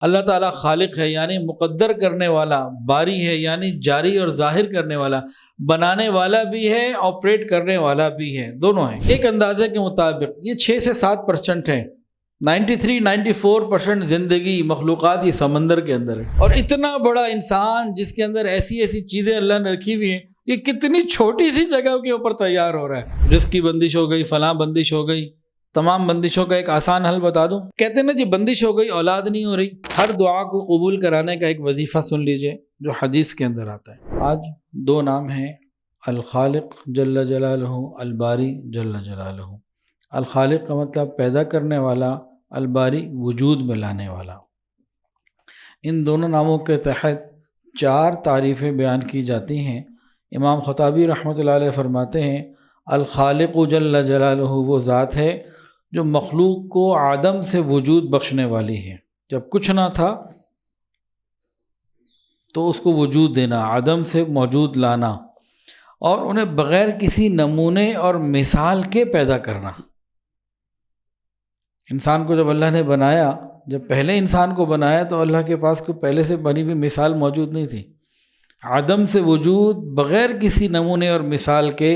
اللہ تعالیٰ خالق ہے یعنی مقدر کرنے والا، باری ہے یعنی جاری اور ظاہر کرنے والا، بنانے والا بھی ہے، آپریٹ کرنے والا بھی ہے، دونوں ہیں۔ ایک اندازے کے مطابق یہ 6 سے 7% ہیں، 94% زندگی مخلوقات یہ سمندر کے اندر ہے۔ اور اتنا بڑا انسان جس کے اندر ایسی ایسی چیزیں اللہ نے رکھی ہوئی ہیں، یہ کتنی چھوٹی سی جگہ کے اوپر تیار ہو رہا ہے۔ رزق کی بندش ہو گئی، فلاں بندش ہو گئی، تمام بندشوں کا ایک آسان حل بتا دوں۔ کہتے ہیں نا جی بندش ہو گئی، اولاد نہیں ہو رہی، ہر دعا کو قبول کرانے کا ایک وظیفہ سن لیجئے جو حدیث کے اندر آتا ہے۔ آج 2 نام ہیں، الخالق جل جلالہ، الباری جل جلالہ۔ الخالق کا مطلب پیدا کرنے والا، الباری وجود میں لانے والا۔ ان دونوں ناموں کے تحت 4 تعریفیں بیان کی جاتی ہیں۔ امام خطابی رحمۃ اللہ علیہ فرماتے ہیں الخالق جل جلالہ وہ ذات ہے جو مخلوق کو عدم سے وجود بخشنے والی ہے۔ جب کچھ نہ تھا تو اس کو وجود دینا، عدم سے موجود لانا، اور انہیں بغیر کسی نمونے اور مثال کے پیدا کرنا۔ انسان کو جب اللہ نے بنایا، جب پہلے انسان کو بنایا تو اللہ کے پاس کوئی پہلے سے بنی ہوئی مثال موجود نہیں تھی۔ عدم سے وجود بغیر کسی نمونے اور مثال کے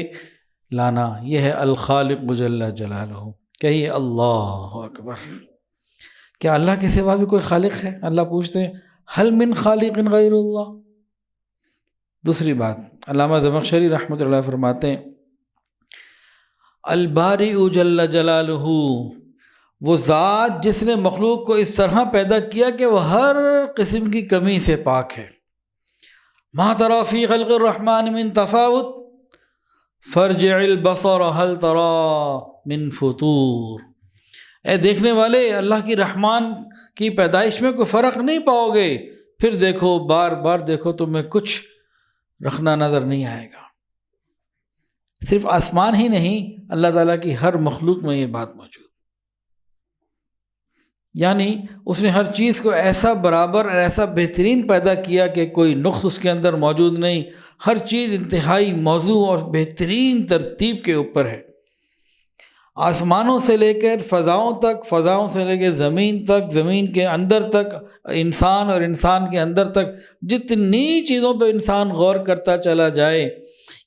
لانا، یہ ہے الخالق جل جلالہ۔ کہیے اللہ اکبر۔ کیا اللہ کے سوا بھی کوئی خالق ہے؟ اللہ پوچھتے ہیں هل من خالق غیر اللہ؟ دوسری بات، علامہ زمخشری رحمۃ اللہ فرماتے ہیں الباری جل جلالہ وہ ذات جس نے مخلوق کو اس طرح پیدا کیا کہ وہ ہر قسم کی کمی سے پاک ہے۔ ما تری فی خلق الرحمن من تفاوت فرجع البصر هل تری من فطور۔ اے دیکھنے والے، اللہ کی رحمان کی پیدائش میں کوئی فرق نہیں پاؤ گے، پھر دیکھو، بار بار دیکھو، تمہیں کچھ رکھنا نظر نہیں آئے گا۔ صرف آسمان ہی نہیں، اللہ تعالیٰ کی ہر مخلوق میں یہ بات موجود، یعنی اس نے ہر چیز کو ایسا برابر اور ایسا بہترین پیدا کیا کہ کوئی نقص اس کے اندر موجود نہیں۔ ہر چیز انتہائی موزوں اور بہترین ترتیب کے اوپر ہے۔ آسمانوں سے لے کر فضاؤں تک، فضاؤں سے لے کے زمین تک، زمین کے اندر تک، انسان اور انسان کے اندر تک، جتنی چیزوں پہ انسان غور کرتا چلا جائے،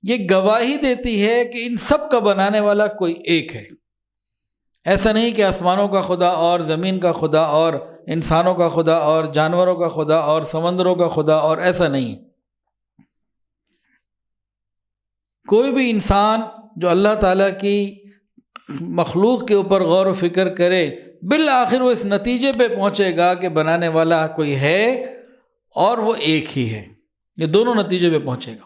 یہ گواہی دیتی ہے کہ ان سب کا بنانے والا کوئی ایک ہے۔ ایسا نہیں کہ آسمانوں کا خدا اور زمین کا خدا اور انسانوں کا خدا اور جانوروں کا خدا اور سمندروں کا خدا اور، ایسا نہیں ہے۔ کوئی بھی انسان جو اللہ تعالیٰ کی مخلوق کے اوپر غور و فکر کرے، بالآخر وہ اس نتیجے پہ پہنچے گا کہ بنانے والا کوئی ہے اور وہ ایک ہی ہے۔ یہ دونوں نتیجے پہ پہنچے گا۔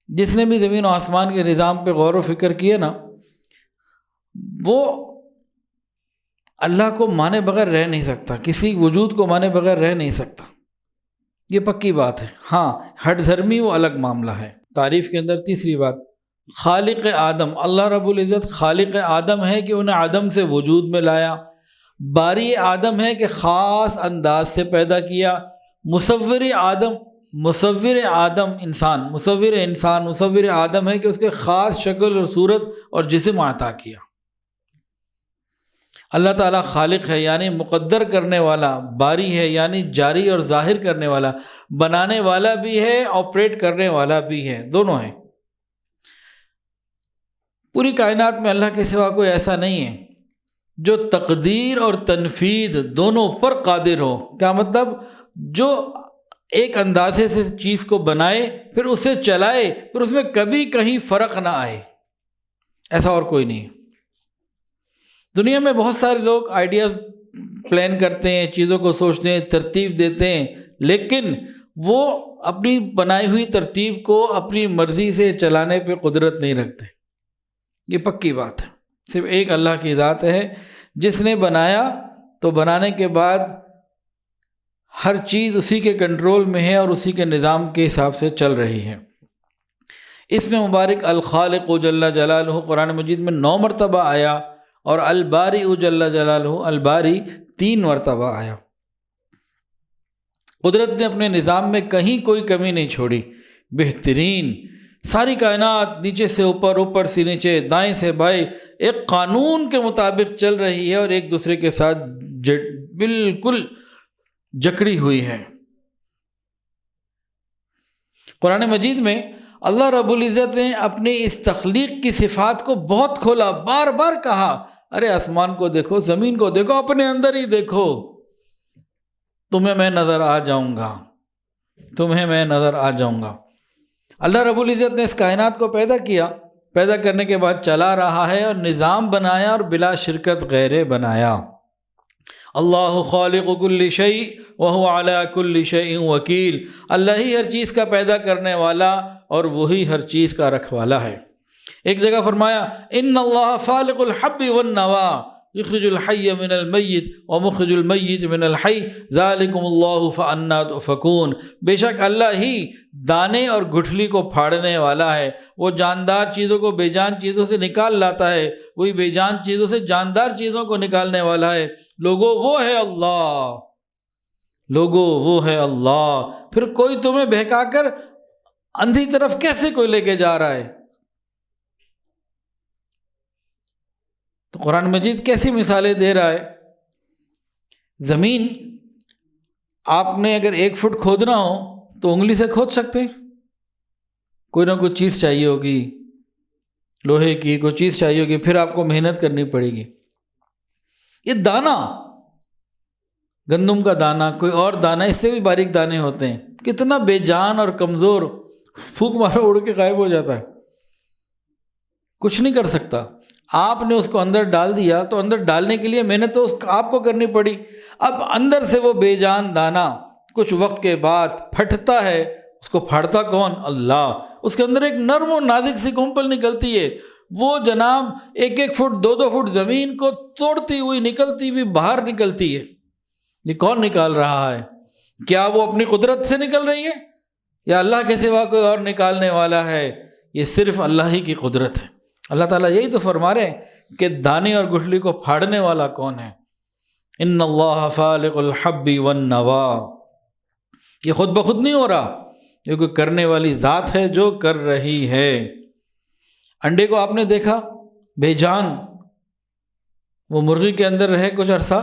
جس نے بھی زمین و آسمان کے نظام پہ غور و فکر کیا نا، وہ اللہ کو مانے بغیر رہ نہیں سکتا، کسی وجود کو مانے بغیر رہ نہیں سکتا، یہ پکی بات ہے۔ ہاں، ہٹ دھرمی وہ الگ معاملہ ہے۔ تعریف کے اندر تیسری بات، خالق آدم، اللہ رب العزت خالق آدم ہے کہ انہیں آدم سے وجود میں لایا، باری آدم ہے کہ خاص انداز سے پیدا کیا، مصور آدم انسان، مصور آدم ہے کہ اس کے خاص شکل اور صورت اور جسم عطا کیا۔ اللہ تعالیٰ خالق ہے یعنی مقدر کرنے والا، باری ہے یعنی جاری اور ظاہر کرنے والا، بنانے والا بھی ہے، آپریٹ کرنے والا بھی ہے، دونوں ہیں۔ پوری کائنات میں اللہ کے سوا کوئی ایسا نہیں ہے جو تقدیر اور تنفیذ دونوں پر قادر ہو۔ کیا مطلب؟ جو ایک اندازے سے چیز کو بنائے، پھر اسے چلائے، پھر اس میں کبھی کہیں فرق نہ آئے، ایسا اور کوئی نہیں ہے۔ دنیا میں بہت سارے لوگ آئیڈیاز پلان کرتے ہیں، چیزوں کو سوچتے ہیں، ترتیب دیتے ہیں، لیکن وہ اپنی بنائی ہوئی ترتیب کو اپنی مرضی سے چلانے پہ قدرت نہیں رکھتے۔ یہ پکی بات ہے۔ صرف ایک اللہ کی ذات ہے جس نے بنایا، تو بنانے کے بعد ہر چیز اسی کے کنٹرول میں ہے اور اسی کے نظام کے حساب سے چل رہی ہے۔ اس میں مبارک الخالق جل جلالہ قرآن مجید میں 9 مرتبہ آیا، اور الباری جل جلالہ، الباری 3 مرتبہ آیا۔ قدرت نے اپنے نظام میں کہیں کوئی کمی نہیں چھوڑی، بہترین۔ ساری کائنات نیچے سے اوپر، اوپر سے نیچے، دائیں سے بائیں ایک قانون کے مطابق چل رہی ہے اور ایک دوسرے کے ساتھ بالکل جکڑی ہوئی ہے۔ قرآن مجید میں اللہ رب العزت نے اپنی اس تخلیق کی صفات کو بہت کھولا، بار بار کہا ارے آسمان کو دیکھو، زمین کو دیکھو، اپنے اندر ہی دیکھو، تمہیں میں نظر آ جاؤں گا، تمہیں میں نظر آ جاؤں گا۔ اللہ رب العزت نے اس کائنات کو پیدا کیا، پیدا کرنے کے بعد چلا رہا ہے اور نظام بنایا اور بلا شرکت غیرے بنایا۔ اللہ خالق کل شیء وہو علی کل شیء وکیل، اللہ ہی ہر چیز کا پیدا کرنے والا اور وہی ہر چیز کا رکھوالا ہے۔ ایک جگہ فرمایا ان اللہ فالق الحب والنوا یخرج الحی من المیت ومخرج المیت من الحی ذالکم اللہ فانا تؤفکون، بے شک اللہ ہی دانے اور گٹھلی کو پھاڑنے والا ہے، وہ جاندار چیزوں کو بے جان چیزوں سے نکال لاتا ہے، وہی بے جان چیزوں سے جاندار چیزوں کو نکالنے والا ہے۔ لوگو وہ ہے اللہ، لوگو وہ ہے اللہ۔ پھر کوئی تمہیں بہکا کر اندھی طرف کیسے کوئی لے کے جا رہا ہے؟ تو قرآن مجید کیسی مثالیں دے رہا ہے۔ زمین آپ نے اگر 1 فٹ کھودنا ہو تو انگلی سے کھود سکتے ہیں؟ کوئی نہ کوئی چیز چاہیے ہوگی، لوہے کی کوئی چیز چاہیے ہوگی، پھر آپ کو محنت کرنی پڑے گی۔ یہ دانہ، گندم کا دانہ، کوئی اور دانہ، اس سے بھی باریک دانے ہوتے ہیں، کتنا بے جان اور کمزور، پھونک مارو اڑ کے غائب ہو جاتا ہے، کچھ نہیں کر سکتا۔ آپ نے اس کو اندر ڈال دیا تو اندر ڈالنے کے لیے محنت تو آپ کو کرنی پڑی۔ اب اندر سے وہ بے جان دانہ کچھ وقت کے بعد پھٹتا ہے، اس کو پھاڑتا کون؟ اللہ۔ اس کے اندر ایک نرم و نازک سی کمپل نکلتی ہے، وہ جناب 1-1 فٹ 2-2 فٹ زمین کو توڑتی ہوئی نکلتی ہوئی باہر نکلتی ہے۔ یہ کون نکال رہا ہے؟ کیا وہ اپنی قدرت سے نکل رہی ہے یا اللہ کے سوا کوئی اور نکالنے والا ہے؟ یہ صرف اللہ ہی کی قدرت ہے۔ اللہ تعالیٰ یہی تو فرما رہے ہیں کہ دانے اور گٹھلی کو پھاڑنے والا کون ہے؟ ان اللہ فالق الحب والنوا، یہ خود بخود نہیں ہو رہا، یہ کوئی کرنے والی ذات ہے جو کر رہی ہے۔ انڈے کو آپ نے دیکھا بے جان، وہ مرغی کے اندر رہے کچھ عرصہ،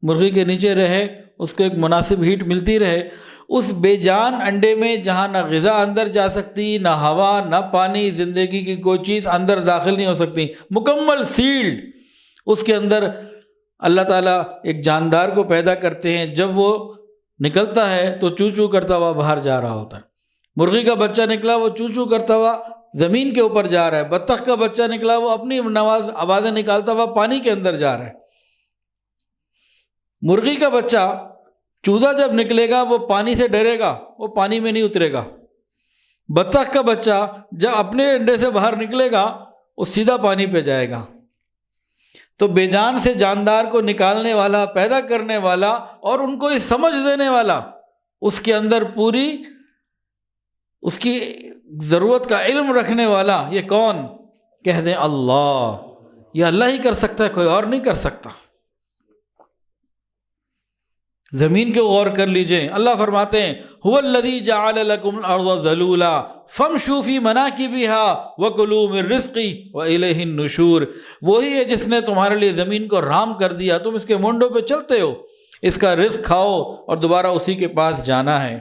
مرغی کے نیچے رہے، اس کو ایک مناسب ہیٹ ملتی رہے، اس بے جان انڈے میں جہاں نہ غذا اندر جا سکتی، نہ ہوا، نہ پانی، زندگی کی کوئی چیز اندر داخل نہیں ہو سکتی، مکمل سیلڈ، اس کے اندر اللہ تعالیٰ ایک جاندار کو پیدا کرتے ہیں، جب وہ نکلتا ہے تو چو چو کرتا ہوا باہر جا رہا ہوتا ہے۔ مرغی کا بچہ نکلا، وہ چو چو کرتا ہوا زمین کے اوپر جا رہا ہے۔ بطخ کا بچہ نکلا، وہ اپنی آوازیں نکالتا ہوا پانی کے اندر جا رہا ہے۔ مرغی کا بچہ چوزا جب نکلے گا وہ پانی سے ڈرے گا، وہ پانی میں نہیں اترے گا۔ بطخ کا بچہ جب اپنے انڈے سے باہر نکلے گا وہ سیدھا پانی پہ جائے گا۔ تو بے جان سے جاندار کو نکالنے والا، پیدا کرنے والا اور ان کو یہ سمجھ دینے والا، اس کے اندر پوری اس کی ضرورت کا علم رکھنے والا، یہ کون؟ کہہ دیں اللہ۔ یہ اللہ ہی کر سکتا ہے، کوئی اور نہیں کر سکتا۔ زمین کو غور کر لیجئے، اللہ فرماتے ہیں هو الذی جعل لکم الارض ذلولا فامشوا فی مناکبها وکلوا من رزقہ والیہ النشور، وہی ہے جس نے تمہارے لیے زمین کو رام کر دیا، تم اس کے مونڈوں پہ چلتے ہو، اس کا رزق کھاؤ اور دوبارہ اسی کے پاس جانا ہے۔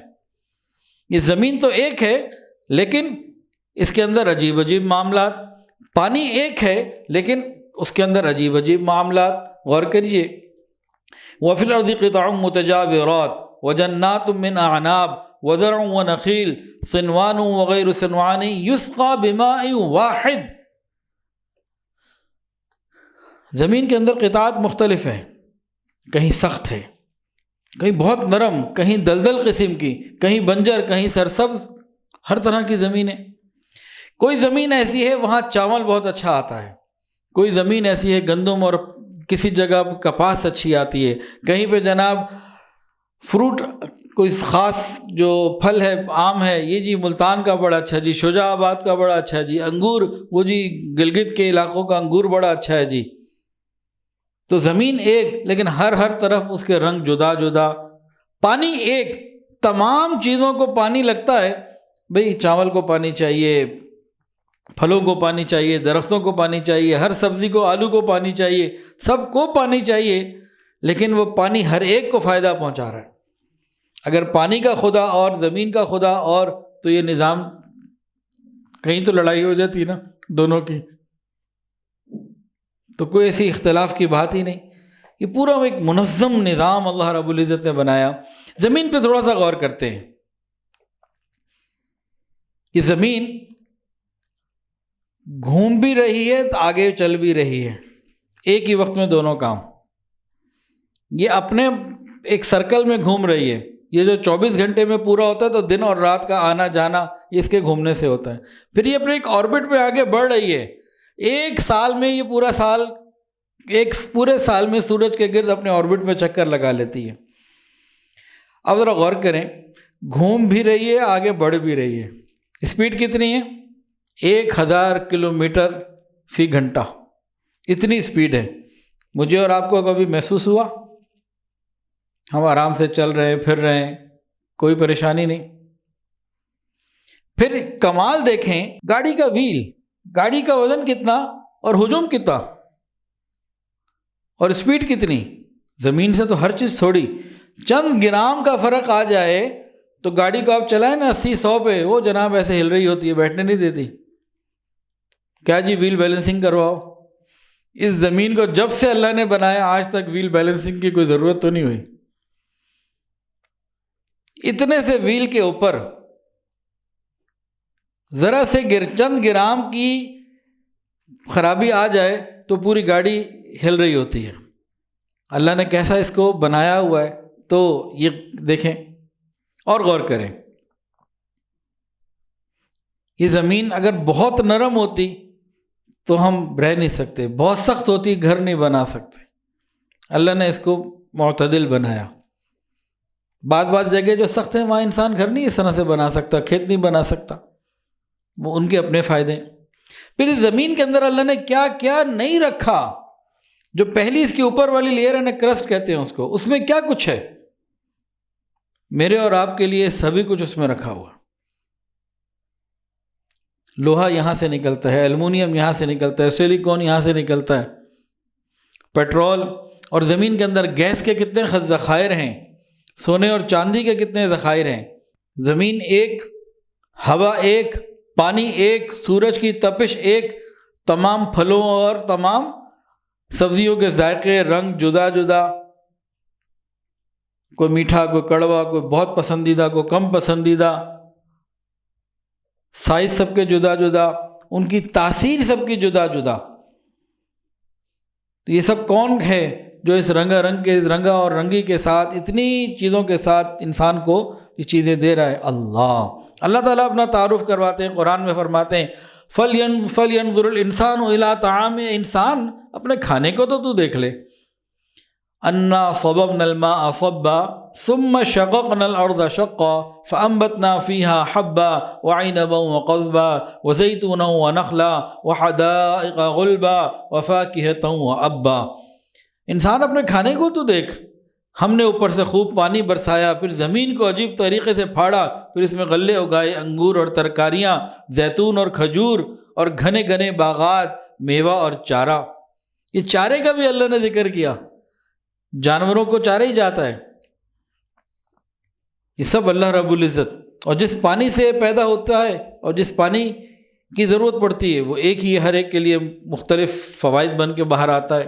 یہ زمین تو ایک ہے لیکن اس کے اندر عجیب عجیب معاملات، پانی ایک ہے لیکن اس کے اندر عجیب عجیب معاملات، غور کریے۔ وَفِي الْأَرْضِ قِطَعٌ مُتَجَاوِرَاتٌ وَجَنَّاتٌ مِّنْ أَعْنَابٍ وَزَرْعٌ وَنَخِيلٌ صِنْوَانٌ وَغَيْرُ صِنْوَانٍ يُسْقَىٰ بِمَاءٍ وَاحِدٍ۔ زمین کے اندر قطعات مختلف ہیں، کہیں سخت ہے، کہیں بہت نرم، کہیں دلدل قسم کی، کہیں بنجر، کہیں سرسبز، ہر طرح کی زمین ہے۔ کوئی زمین ایسی ہے وہاں چاول بہت اچھا آتا ہے، کوئی زمین ایسی ہے گندم اور کسی جگہ کپاس اچھی آتی ہے، کہیں پہ جناب فروٹ کوئی خاص جو پھل ہے، آم ہے، یہ جی ملتان کا بڑا اچھا جی، شجاع آباد کا بڑا اچھا جی، انگور وہ جی گلگت کے علاقوں کا انگور بڑا اچھا ہے جی۔ تو زمین ایک لیکن ہر طرف اس کے رنگ جدا جدا، پانی ایک، تمام چیزوں کو پانی لگتا ہے، بھئی چاول کو پانی چاہیے، پھلوں کو پانی چاہیے، درختوں کو پانی چاہیے، ہر سبزی کو، آلو کو پانی چاہیے، سب کو پانی چاہیے، لیکن وہ پانی ہر ایک کو فائدہ پہنچا رہا ہے۔ اگر پانی کا خدا اور زمین کا خدا اور تو یہ نظام کہیں تو لڑائی ہو جاتی نا دونوں کی، تو کوئی ایسی اختلاف کی بات ہی نہیں۔ یہ پورا ایک منظم نظام اللہ رب العزت نے بنایا۔ زمین پہ تھوڑا سا غور کرتے ہیں۔ یہ زمین گھوم بھی رہی ہے تو آگے چل بھی رہی ہے، ایک ہی وقت میں دونوں کام۔ یہ اپنے ایک سرکل میں گھوم رہی ہے۔ یہ جو 24 گھنٹے میں پورا ہوتا ہے تو دن اور رات کا آنا جانا یہ اس کے گھومنے سے ہوتا ہے۔ پھر یہ اپنے ایک آربٹ میں آگے بڑھ رہی ہے۔ ایک سال میں یہ پورا سال، ایک پورے سال میں سورج کے گرد اپنے آربٹ میں چکر لگا لیتی ہے۔ اب ذرا غور کریں، گھوم بھی رہی ہے، آگے بڑھ بھی رہی ہے۔ اسپیڈ کتنی ہے؟ 1000 کلومیٹر فی گھنٹہ، اتنی اسپیڈ ہے۔ مجھے اور آپ کو کبھی محسوس ہوا؟ ہم آرام سے چل رہے ہیں، پھر رہے ہیں، کوئی پریشانی نہیں۔ پھر کمال دیکھیں، گاڑی کا ویل، گاڑی کا وزن کتنا اور ہجوم کتنا اور اسپیڈ کتنی؟ زمین سے تو ہر چیز تھوڑی، چند گرام کا فرق آ جائے تو گاڑی کو آپ چلائیں نا 80-100 پہ، وہ جناب ایسے ہل رہی ہوتی ہے، بیٹھنے نہیں دیتی۔ کیا جی ویل بیلنسنگ کرواؤ؟ اس زمین کو جب سے اللہ نے بنایا آج تک ویل بیلنسنگ کی کوئی ضرورت تو نہیں ہوئی۔ اتنے سے ویل کے اوپر ذرا سے چند گرام کی خرابی آ جائے تو پوری گاڑی ہل رہی ہوتی ہے۔ اللہ نے کیسا اس کو بنایا ہوا ہے، تو یہ دیکھیں اور غور کریں۔ یہ زمین اگر بہت نرم ہوتی تو ہم رہ نہیں سکتے، بہت سخت ہوتی گھر نہیں بنا سکتے۔ اللہ نے اس کو معتدل بنایا۔ بعض جگہ جو سخت ہیں وہاں انسان گھر نہیں اس طرح سے بنا سکتا، کھیت نہیں بنا سکتا، وہ ان کے اپنے فائدے۔ پھر اس زمین کے اندر اللہ نے کیا کیا نہیں رکھا، جو پہلی اس کی اوپر والی لیئر ہے، کرسٹ کہتے ہیں اس کو، اس میں کیا کچھ ہے؟ میرے اور آپ کے لیے سبھی کچھ اس میں رکھا ہوا۔ لوہا یہاں سے نکلتا ہے، ایلومینیم یہاں سے نکلتا ہے، سلیکون یہاں سے نکلتا ہے، پیٹرول، اور زمین کے اندر گیس کے کتنے ذخائر ہیں، سونے اور چاندی کے کتنے ذخائر ہیں۔ زمین ایک، ہوا ایک، پانی ایک، سورج کی تپش ایک، تمام پھلوں اور تمام سبزیوں کے ذائقے، رنگ جدا جدا، کوئی میٹھا، کوئی کڑوا، کوئی بہت پسندیدہ، کوئی کم پسندیدہ، سائز سب کے جدا جدا، ان کی تاثیر سب کی جدا جدا۔ تو یہ سب کون ہے جو اس رنگا اور رنگی کے ساتھ، اتنی چیزوں کے ساتھ انسان کو یہ چیزیں دے رہا ہے؟ اللہ تعالیٰ اپنا تعارف کرواتے ہیں، قرآن میں فرماتے ہیں فَلْيَنظُرِ الْإِنسَانُ إِلَىٰ طَعَامِهِ، انسان اپنے کھانے کو تو دیکھ لے۔ أَنَّا صَبَبْنَا الْمَاءَ صَبًّا ثُمَّ شَقَقْنَا الْأَرْضَ شَقًّا فَأَنبَتْنَا فِيهَا حَبًّا وَعِنَبًا وَقَضْبًا وَزَيْتُونًا وَنَخْلًا وَحَدَائِقَ غُلْبًا وَفَاكِهَةً وَأَبًّا۔ انسان اپنے کھانے کو تو دیکھ، ہم نے اوپر سے خوب پانی برسایا، پھر زمین کو عجیب طریقے سے پھاڑا، پھر اس میں غلے اگائے، انگور اور ترکاریاں، زیتون اور کھجور، اور گھنے گھنے باغات، میوہ اور چارہ۔ یہ چارے کا بھی اللہ نے ذکر کیا، جانوروں کو چارہ ہی جاتا ہے۔ یہ سب اللہ رب العزت، اور جس پانی سے پیدا ہوتا ہے اور جس پانی کی ضرورت پڑتی ہے وہ ایک ہی، ہر ایک کے لیے مختلف فوائد بن کے باہر آتا ہے۔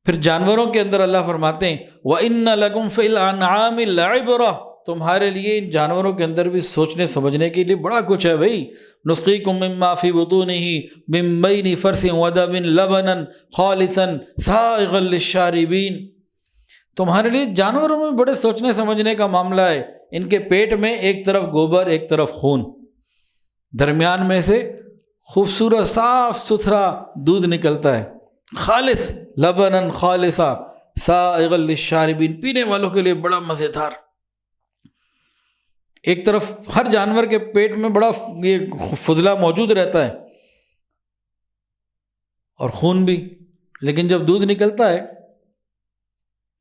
پھر جانوروں کے اندر اللہ فرماتے ہیں وَإِنَّ لَكُمْ فِي الْأَنْعَامِ لَعِبْرَةً، تمہارے لیے ان جانوروں کے اندر بھی سوچنے سمجھنے کے لیے بڑا کچھ ہے بھائی۔ نُسْقِيكُم مِّمَّا فِي بُطُونِهِ مِن بَيْنِ فَرْثٍ وَدَمٍ لَبَنًا خَالِصًا سَائِغًا لِّلشَّارِبِينَ، تمہارے لیے جانوروں میں بڑے سوچنے سمجھنے کا معاملہ ہے۔ ان کے پیٹ میں ایک طرف گوبر، ایک طرف خون، درمیان میں سے خوبصورت صاف ستھرا دودھ نکلتا ہے، خالص، لبناً خالصا سائغا للشاربین، پینے والوں کے لیے بڑا مزیدار۔ ایک طرف ہر جانور کے پیٹ میں بڑا یہ فضلہ موجود رہتا ہے اور خون بھی، لیکن جب دودھ نکلتا ہے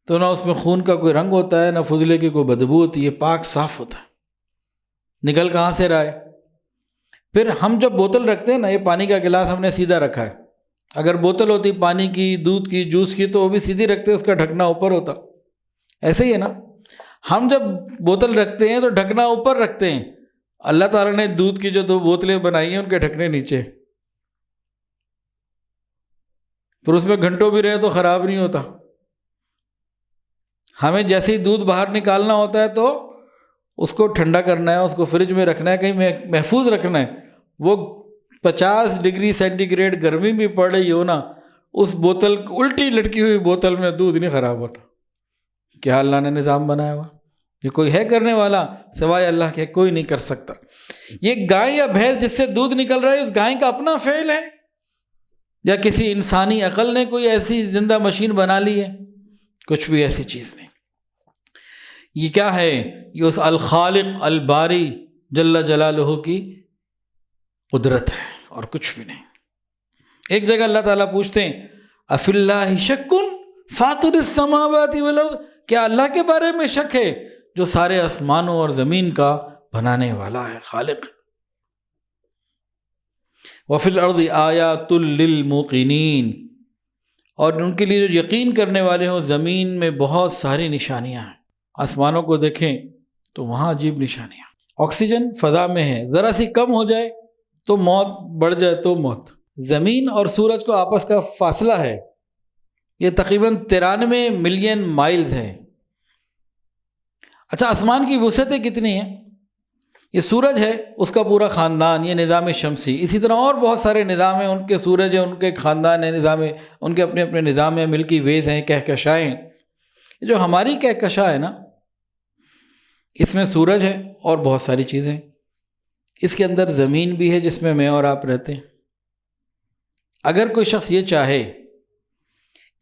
تو نہ اس میں خون کا کوئی رنگ ہوتا ہے، نہ فضلے کی کوئی بدبو ہوتی ہے، پاک صاف ہوتا ہے۔ نکل کہاں سے رہا ہے؟ پھر ہم جب بوتل رکھتے ہیں نا، یہ پانی کا گلاس ہم نے سیدھا رکھا ہے، اگر بوتل ہوتی پانی کی، دودھ کی، جوس کی، تو وہ بھی سیدھی رکھتے، اس کا ڈھکنا اوپر ہوتا۔ ایسے ہی ہے نا، ہم جب بوتل رکھتے ہیں تو ڈھکنا اوپر رکھتے ہیں، اللہ تعالیٰ نے دودھ کی جو 2 بوتلیں بنائی ہیں ان کے ڈھکنے نیچے، پھر اس میں گھنٹوں بھی رہے تو خراب نہیں ہوتا۔ ہمیں جیسے ہی دودھ باہر نکالنا ہوتا ہے تو اس کو ٹھنڈا کرنا ہے، اس کو فریج میں رکھنا ہے، کہیں محفوظ رکھنا ہے۔ وہ 50 ڈگری سینٹی گریڈ گرمی بھی پڑ رہی ہو نا، اس بوتل الٹی لٹکی ہوئی بوتل میں دودھ نہیں خراب ہوتا۔ کیا اللہ نے نظام بنایا ہوا؟ یہ کوئی ہے کرنے والا سوائے اللہ کے؟ کوئی نہیں کر سکتا۔ یہ گائے یا بھینس جس سے دودھ نکل رہا ہے، اس گائے کا اپنا فعل ہے یا کسی انسانی عقل نے کوئی ایسی زندہ مشین بنا لی ہے؟ کچھ بھی ایسی چیز نہیں۔ یہ کیا ہے؟ یہ اس الخالق الباری جل جلالہ کی قدرت ہے اور کچھ بھی نہیں۔ ایک جگہ اللہ تعالیٰ پوچھتے ہیں افی اللہ شک فاطر السماوات والارض، کیا اللہ کے بارے میں شک ہے جو سارے آسمانوں اور زمین کا بنانے والا ہے، خالق۔ وفی الارض آیات للموقنین، اور ان کے لیے جو یقین کرنے والے ہوں زمین میں بہت ساری نشانیاں ہیں۔ آسمانوں کو دیکھیں تو وہاں عجیب نشانیاں، آکسیجن فضا میں ہے، ذرا سی کم ہو جائے تو موت، بڑھ جائے تو موت۔ زمین اور سورج کو آپس کا فاصلہ ہے یہ تقریباً 93 ملین مائلز ہے۔ اچھا، آسمان کی وسعتیں کتنی ہیں؟ یہ سورج ہے، اس کا پورا خاندان، یہ نظام شمسی، اسی طرح اور بہت سارے نظام ہیں، ان کے سورج ہیں، ان کے خاندان ہیں، نظام ہے، ان کے اپنے اپنے نظام ہیں، ملکی ویز ہیں، کہکشائیں۔ جو ہماری کہکشاں ہے نا، اس میں سورج ہے اور بہت ساری چیزیں، اس کے اندر زمین بھی ہے جس میں میں اور آپ رہتے ہیں۔ اگر کوئی شخص یہ چاہے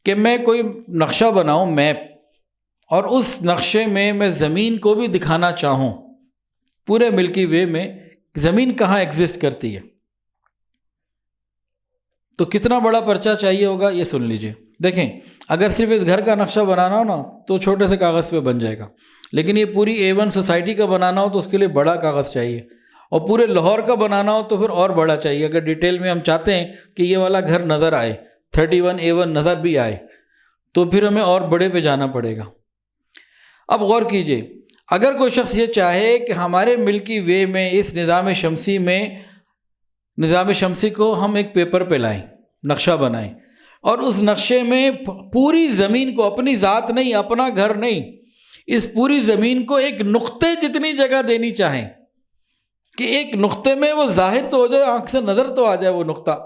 کہ میں کوئی نقشہ بناؤں، میپ، اور اس نقشے میں زمین کو بھی دکھانا چاہوں، پورے ملکی وے میں زمین کہاں ایگزسٹ کرتی ہے، تو کتنا بڑا پرچہ چاہیے ہوگا یہ سن لیجئے۔ دیکھیں، اگر صرف اس گھر کا نقشہ بنانا ہو نا تو چھوٹے سے کاغذ پہ بن جائے گا، لیکن یہ پوری A1 سوسائٹی کا بنانا ہو تو اس کے لیے بڑا کاغذ چاہیے، اور پورے لاہور کا بنانا ہو تو پھر اور بڑا چاہیے۔ اگر ڈیٹیل میں ہم چاہتے ہیں کہ یہ والا گھر نظر آئے، 31A1 نظر بھی آئے، تو پھر ہمیں اور بڑے پہ جانا پڑے گا۔ اب غور کیجئے، اگر کوئی شخص یہ چاہے کہ ہمارے ملکی وے میں، اس نظام شمسی میں، نظام شمسی کو ہم ایک پیپر پہ لائیں، نقشہ بنائیں، اور اس نقشے میں پوری زمین کو، اپنی ذات نہیں، اپنا گھر نہیں، اس پوری زمین کو ایک نقطے جتنی جگہ دینی چاہیں کہ ایک نقطے میں وہ ظاہر تو ہو جائے، آنکھ سے نظر تو آ جائے وہ نقطہ،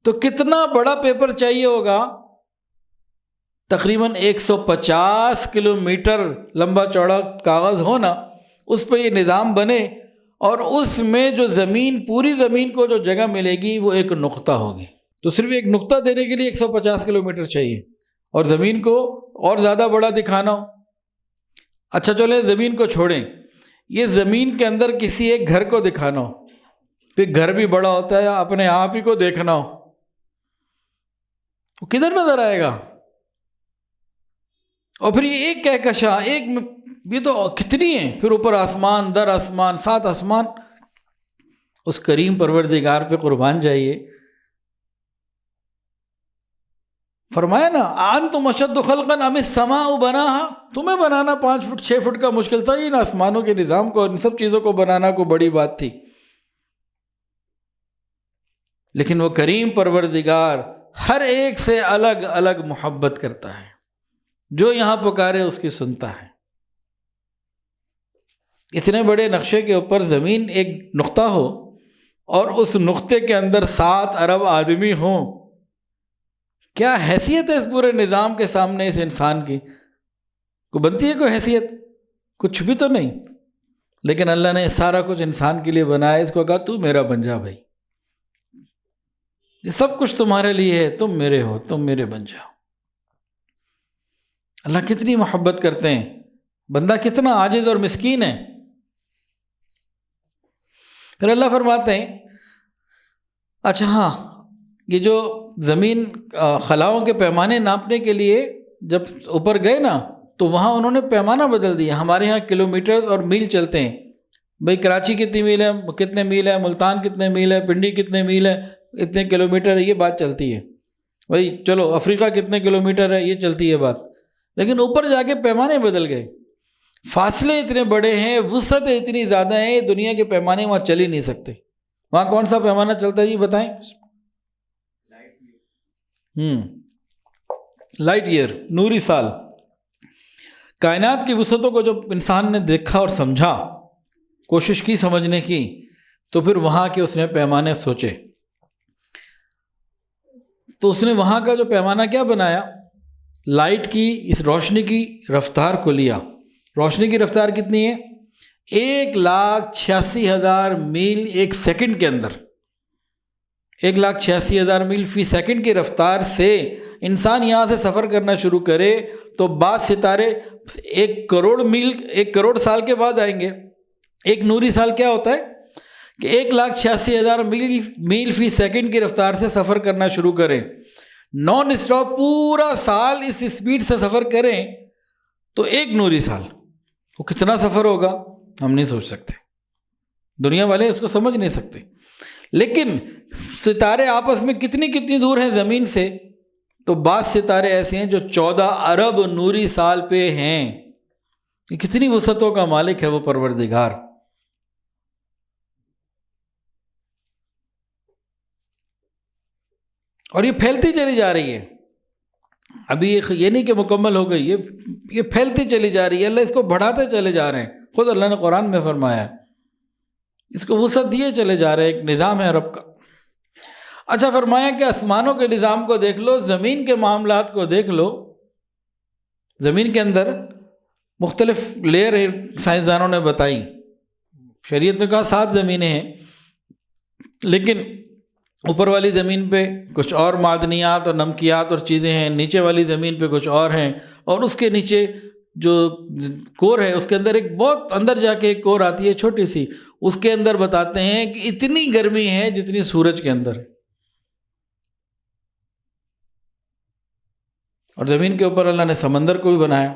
تو کتنا بڑا پیپر چاہیے ہوگا؟ تقریباً 150 کلومیٹر لمبا چوڑا کاغذ ہونا، اس پہ یہ نظام بنے، اور اس میں جو زمین، پوری زمین کو جو جگہ ملے گی وہ ایک نقطہ ہوگی۔ تو صرف ایک نقطہ دینے کے لیے 150 کلومیٹر چاہیے، اور زمین کو اور زیادہ بڑا دکھانا ہو۔ اچھا چلیں زمین کو چھوڑیں، یہ زمین کے اندر کسی ایک گھر کو دکھانا ہو، پھر گھر بھی بڑا ہوتا ہے، یا اپنے آپ ہی کو دیکھنا ہو، وہ کدھر نظر آئے گا؟ اور پھر یہ ایک کہکشاں، یہ تو کتنی ہیں، پھر اوپر آسمان در آسمان، 7 آسمان۔ اس کریم پروردگار پہ قربان جائیے، فرمایا نا انتم اشد خلقا ام السماء بناہا، تمہیں بنانا 5 فٹ 6 فٹ کا مشکل تھا، ان آسمانوں کے نظام کو، ان سب چیزوں کو بنانا کو بڑی بات تھی۔ لیکن وہ کریم پروردگار ہر ایک سے الگ الگ محبت کرتا ہے، جو یہاں پکارے اس کی سنتا ہے۔ اتنے بڑے نقشے کے اوپر زمین ایک نقطہ ہو، اور اس نقطے کے اندر 7 ارب آدمی ہوں، کیا حیثیت ہے اس پورے نظام کے سامنے اس انسان کی؟ کو بنتی ہے کوئی حیثیت؟ کچھ بھی تو نہیں۔ لیکن اللہ نے سارا کچھ انسان کے لیے بنایا، اس کو کہا تو میرا بن جا بھائی، یہ سب کچھ تمہارے لیے ہے، تم میرے ہو، تم میرے بن جاؤ۔ اللہ کتنی محبت کرتے ہیں، بندہ کتنا عاجز اور مسکین ہے۔ پھر اللہ فرماتے ہیں، اچھا ہاں، یہ جو زمین خلاؤں کے پیمانے ناپنے کے لیے جب اوپر گئے نا، تو وہاں انہوں نے پیمانہ بدل دیا۔ ہمارے ہاں کلومیٹرز اور میل چلتے ہیں، بھئی کراچی کتنی میل ہے، کتنے میل ہے، ملتان کتنے میل ہے، پنڈی کتنے میل ہے، اتنے کلومیٹر ہے، یہ بات چلتی ہے بھائی، چلو افریقہ کتنے کلومیٹر ہے یہ چلتی ہے بات، لیکن اوپر جا کے پیمانے بدل گئے، فاصلے اتنے بڑے ہیں، وسعت اتنی زیادہ ہیں، دنیا کے پیمانے وہاں چل ہی نہیں سکتے۔ وہاں کون سا پیمانہ چلتا ہے جی بتائیں؟ لائٹ ایئر، نوری سال۔ کائنات کی وسعتوں کو جب انسان نے دیکھا اور سمجھا، کوشش کی سمجھنے کی، تو پھر وہاں کے اس نے پیمانے سوچے، تو اس نے وہاں کا جو پیمانہ کیا بنایا، لائٹ کی اس روشنی کی رفتار کو لیا۔ روشنی کی رفتار کتنی ہے؟ 1,86,000 میل ایک سیکنڈ کے اندر، 1,86,000 میل فی سیکنڈ کی رفتار سے انسان یہاں سے سفر کرنا شروع کرے تو بعض ستارے 1,00,00,000 سال کے بعد آئیں گے۔ ایک نوری سال کیا ہوتا ہے کہ 1,86,000 میل فی سیکنڈ کی رفتار سے سفر کرنا شروع کریں، نان اسٹاپ پورا سال اس اسپیڈ سے سفر کریں تو ایک نوری سال، وہ کتنا سفر ہوگا ہم نہیں سوچ سکتے، دنیا والے اس کو سمجھ نہیں سکتے۔ لیکن ستارے آپس میں کتنی دور ہیں زمین سے، تو بعض ستارے ایسے ہیں جو 14 ارب نوری سال پہ ہیں۔ یہ کتنی وسعتوں کا مالک ہے وہ پروردگار۔ اور یہ پھیلتی چلی جا رہی ہے، ابھی یہ نہیں کہ مکمل ہو گئی، یہ پھیلتی چلی جا رہی ہے، اللہ اس کو بڑھاتے چلے جا رہے ہیں، خود اللہ نے قرآن میں فرمایا ہے، اس کو وسعت دیے چلے جا رہے ہیں، ایک نظام ہے رب کا۔ اچھا فرمایا کہ آسمانوں کے نظام کو دیکھ لو، زمین کے معاملات کو دیکھ لو، زمین کے اندر مختلف لیئر سائنسدانوں نے بتائی، شریعت نے کہا 7 زمینیں ہیں، لیکن اوپر والی زمین پہ کچھ اور معدنیات اور نمکیات اور چیزیں ہیں، نیچے والی زمین پہ کچھ اور ہیں، اور اس کے نیچے جو کور ہے اس کے اندر ایک بہت اندر جا کے ایک کور آتی ہے چھوٹی سی، اس کے اندر بتاتے ہیں کہ اتنی گرمی ہے جتنی سورج کے اندر، اور زمین کے اوپر اللہ نے سمندر کو بھی بنایا۔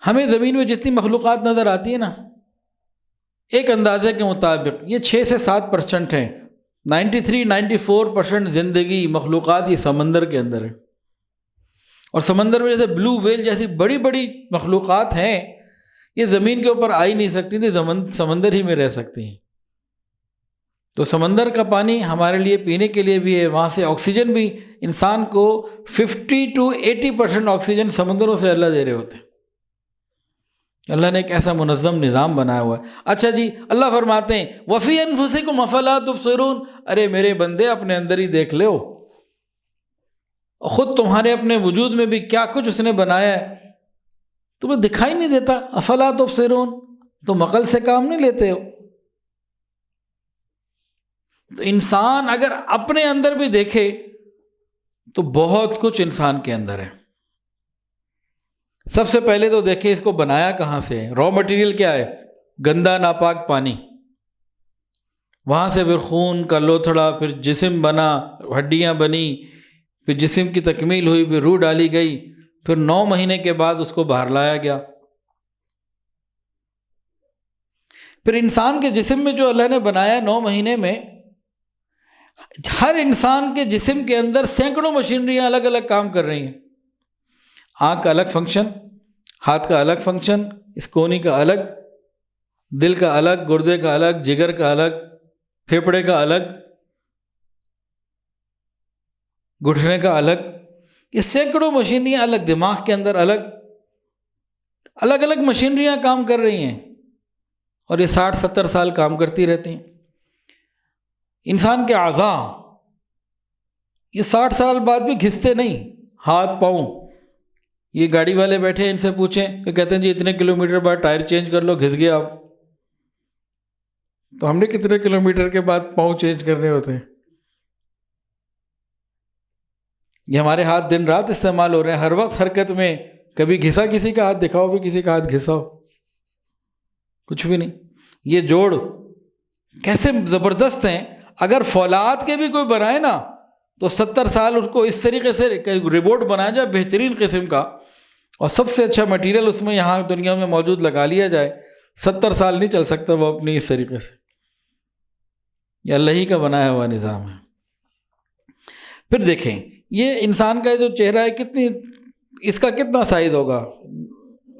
ہمیں زمین میں جتنی مخلوقات نظر آتی ہے نا، ایک اندازے کے مطابق یہ 6 سے 7% ہیں، 93-94% زندگی مخلوقات یہ سمندر کے اندر ہے، اور سمندر میں جیسے بلو ویل جیسی بڑی بڑی مخلوقات ہیں، یہ زمین کے اوپر آ ہی نہیں سکتی تھی، سمندر ہی میں رہ سکتی ہیں۔ تو سمندر کا پانی ہمارے لیے پینے کے لیے بھی ہے، وہاں سے آکسیجن بھی انسان کو 50-80% آکسیجن سمندروں سے اللہ دے رہے ہوتے ہیں۔ اللہ نے ایک ایسا منظم نظام بنایا ہوا ہے۔ اچھا جی، اللہ فرماتے ہیں وَفِي أَنفُسِكُمْ أَفَلَا تُبْصِرُونَ، ارے میرے بندے اپنے اندر ہی دیکھ لو، خود تمہارے اپنے وجود میں بھی کیا کچھ اس نے بنایا ہے، تمہیں دکھائی نہیں دیتا؟ افلا تبصرون، تم عقل سے کام نہیں لیتے ہو؟ تو انسان اگر اپنے اندر بھی دیکھے تو بہت کچھ انسان کے اندر ہے۔ سب سے پہلے تو دیکھیں اس کو بنایا کہاں سے ہے، را مٹیریل کیا ہے؟ گندا ناپاک پانی، وہاں سے پھر خون کا لوتھڑا، پھر جسم بنا، ہڈیاں بنی، پھر جسم کی تکمیل ہوئی، پھر روح ڈالی گئی، پھر 9 مہینے کے بعد اس کو باہر لایا گیا۔ پھر انسان کے جسم میں جو اللہ نے بنایا 9 مہینے میں، ہر انسان کے جسم کے اندر سینکڑوں مشینریاں الگ الگ کام کر رہی ہیں۔ آنکھ کا الگ فنکشن، ہاتھ کا الگ فنکشن، اس کونی کا الگ، دل کا الگ، گردے کا الگ، جگر کا الگ، پھیپھڑے کا الگ، گھٹنے کا الگ، یہ سینکڑوں مشینریاں الگ، دماغ کے اندر الگ الگ مشینریاں کام کر رہی ہیں، اور یہ 60-70 سال کام کرتی رہتی ہیں۔ انسان کے اعضاء یہ 60 سال بعد بھی گھستے نہیں، ہاتھ پاؤں، یہ گاڑی والے بیٹھے ان سے پوچھیں کہ کہتے ہیں جی اتنے کلومیٹر بعد ٹائر چینج کر لو، گھس گیا آپ، تو ہم نے کتنے کلومیٹر کے بعد پاؤں چینج کرنے ہوتے ہیں؟ یہ ہمارے ہاتھ دن رات استعمال ہو رہے ہیں، ہر وقت حرکت میں، کبھی گھسا کسی کا ہاتھ دکھاؤ بھی کسی کا ہاتھ گھساؤ، کچھ بھی نہیں۔ یہ جوڑ کیسے زبردست ہیں، اگر فولاد کے بھی کوئی بنائے نا تو 70 سال اس کو اس طریقے سے ریبوٹ بنایا جائے بہترین قسم کا، اور سب سے اچھا مٹیریل اس میں یہاں دنیا میں موجود لگا لیا جائے، 70 سال نہیں چل سکتا وہ اپنی اس طریقے سے۔ یہ اللہ ہی کا بنایا ہوا نظام ہے۔ پھر دیکھیں یہ انسان کا جو چہرہ ہے اس کا کتنا سائز ہوگا،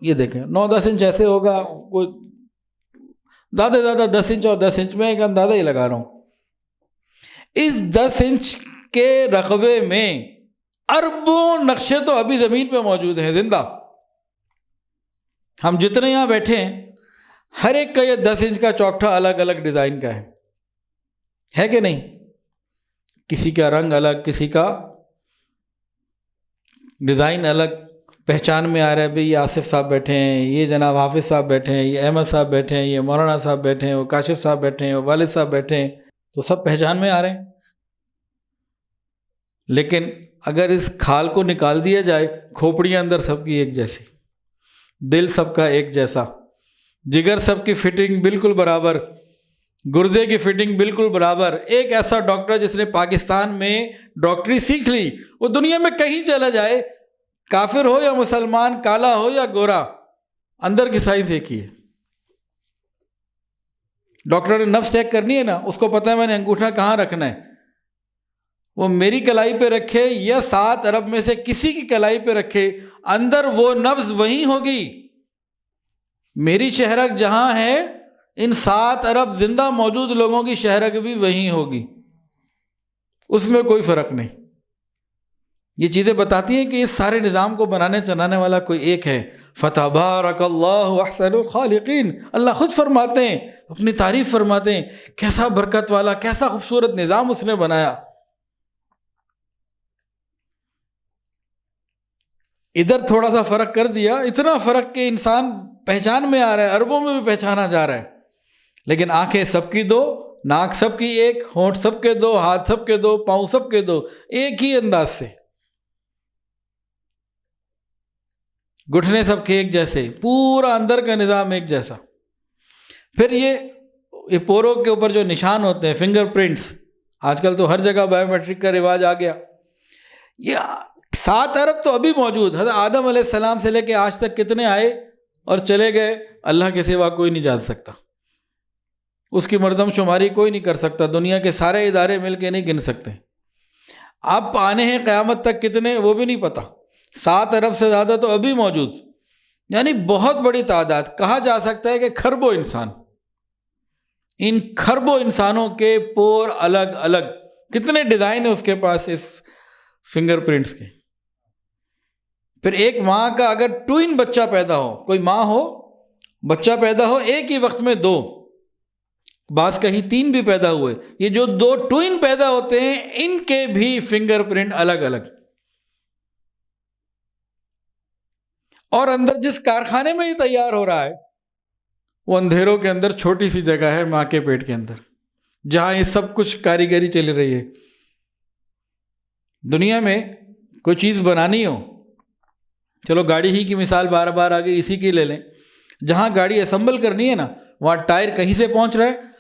یہ دیکھیں 9-10 انچ ایسے ہوگا، کوئی زیادہ سے زیادہ 10 انچ، اور 10 انچ میں ایک اندازہ ہی لگا رہا ہوں، اس 10 انچ کے رقبے میں اربوں نقشے تو ابھی زمین پہ موجود ہیں زندہ. ہم جتنے یہاں بیٹھے ہیں ہر ایک کا یہ 10 انچ کا چوکٹھا الگ الگ ڈیزائن کا ہے کہ نہیں؟ کسی کا رنگ الگ، کسی کا ڈیزائن الگ، پہچان میں آ رہا ہے بھئی یہ آصف صاحب بیٹھے ہیں، یہ جناب حافظ صاحب بیٹھے ہیں، یہ احمد صاحب بیٹھے ہیں، یہ مولانا صاحب بیٹھے ہیں، وہ کاشف صاحب بیٹھے ہیں، وہ والد صاحب بیٹھے ہیں، تو سب پہچان میں آ رہے ہیں. لیکن اگر اس کھال کو نکال دیا جائے، کھوپڑیاں اندر سب کی ایک جیسی، دل سب کا ایک جیسا، جگر سب کی فٹنگ بالکل برابر، گردے کی فٹنگ بالکل برابر. ایک ایسا ڈاکٹر جس نے پاکستان میں ڈاکٹری سیکھ لی، وہ دنیا میں کہیں چلا جائے، کافر ہو یا مسلمان، کالا ہو یا گورا، اندر کی سائنس ایک ہی ہے. ڈاکٹر نے نفس چیک کرنی ہے نا، اس کو پتہ ہے میں نے انگوٹھا کہاں رکھنا ہے، وہ میری کلائی پہ رکھے یا 7 ارب میں سے کسی کی کلائی پہ رکھے، اندر وہ نبض وہی ہوگی. میری شہرک جہاں ہے، ان 7 ارب زندہ موجود لوگوں کی شہرک بھی وہی ہوگی، اس میں کوئی فرق نہیں. یہ چیزیں بتاتی ہیں کہ اس سارے نظام کو بنانے چلانے والا کوئی ایک ہے. فتبارک اللہ احسن الخالقین، اللہ خود فرماتے ہیں، اپنی تعریف فرماتے ہیں، کیسا برکت والا، کیسا خوبصورت نظام اس نے بنایا. ادھر تھوڑا سا فرق کر دیا، اتنا فرق کہ انسان پہچان میں آ رہا ہے، اربوں میں بھی پہچانا جا رہا ہے. لیکن آنکھیں سب کی 2، ناک سب کی ایک، ہونٹ سب کے 2، ہاتھ سب کے 2، پاؤں سب کے 2، ایک ہی انداز سے، گھٹنے سب کے ایک جیسے، پورا اندر کا نظام ایک جیسا. پھر یہ پوروں کے اوپر جو نشان ہوتے ہیں، فنگر پرنٹس، آج کل تو ہر جگہ بایو میٹرک کا رواج آ گیا. یہ 7 ارب تو ابھی موجود، حضرت آدم علیہ السلام سے لے کے آج تک کتنے آئے اور چلے گئے، اللہ کے سوا کوئی نہیں جان سکتا، اس کی مردم شماری کوئی نہیں کر سکتا، دنیا کے سارے ادارے مل کے نہیں گن سکتے. اب آنے ہیں قیامت تک کتنے وہ بھی نہیں پتہ. 7 ارب سے زیادہ تو ابھی موجود، یعنی بہت بڑی تعداد. کہا جا سکتا ہے کہ کھربوں انسان، ان کھربوں انسانوں کے پور الگ الگ، کتنے ڈیزائن ہیں اس کے پاس اس فنگر پرنٹس کے. پھر ایک ماں کا اگر ٹوئن بچہ پیدا ہو، کوئی ماں ہو بچہ پیدا ہو، ایک ہی وقت میں 2، بعض کہیں 3 بھی پیدا ہوئے، یہ جو 2 ٹوئن پیدا ہوتے ہیں ان کے بھی فنگر پرنٹ الگ الگ. اور اندر جس کارخانے میں یہ تیار ہو رہا ہے، وہ اندھیروں کے اندر چھوٹی سی جگہ ہے ماں کے پیٹ کے اندر، جہاں یہ سب کچھ کاریگری چل رہی ہے. دنیا میں کوئی چیز بنانی ہو، چلو گاڑی ہی کی مثال بار بار آگے اسی کی لے لیں، جہاں گاڑی اسمبل کرنی ہے نا، وہاں ٹائر کہیں سے پہنچ رہا ہے،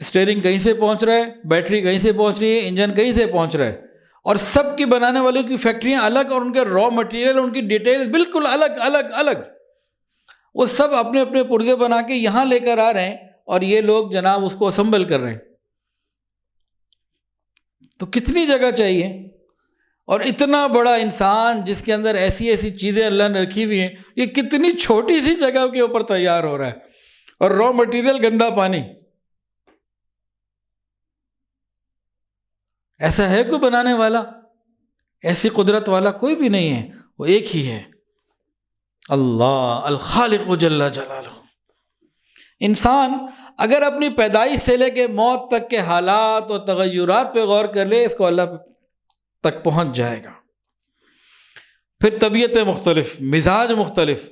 اسٹیئرنگ کہیں سے پہنچ رہا ہے، بیٹری کہیں سے پہنچ رہی ہے، انجن کہیں سے پہنچ رہا ہے، اور سب کی بنانے والوں کی فیکٹریاں الگ، اور ان کے را مٹیریل، ان کی ڈیٹیلز بالکل الگ الگ الگ. وہ سب اپنے اپنے پرزے بنا کے یہاں لے کر آ رہے ہیں، اور یہ لوگ جناب اس کو اسمبل کر رہے ہیں. تو کتنی جگہ چاہیے، اور اتنا بڑا انسان جس کے اندر ایسی ایسی چیزیں اللہ نے رکھی ہوئی ہیں، یہ کتنی چھوٹی سی جگہ کے اوپر تیار ہو رہا ہے، اور را مٹیریل گندا پانی. ایسا ہے کوئی بنانے والا؟ ایسی قدرت والا کوئی بھی نہیں ہے، وہ ایک ہی ہے، اللہ الخالق جل جلالہ. انسان اگر اپنی پیدائش سے لے کے موت تک کے حالات اور تغیرات پہ غور کر لے، اس کو اللہ تک پہنچ جائے گا. پھر طبیعتیں مختلف، مزاج مختلف.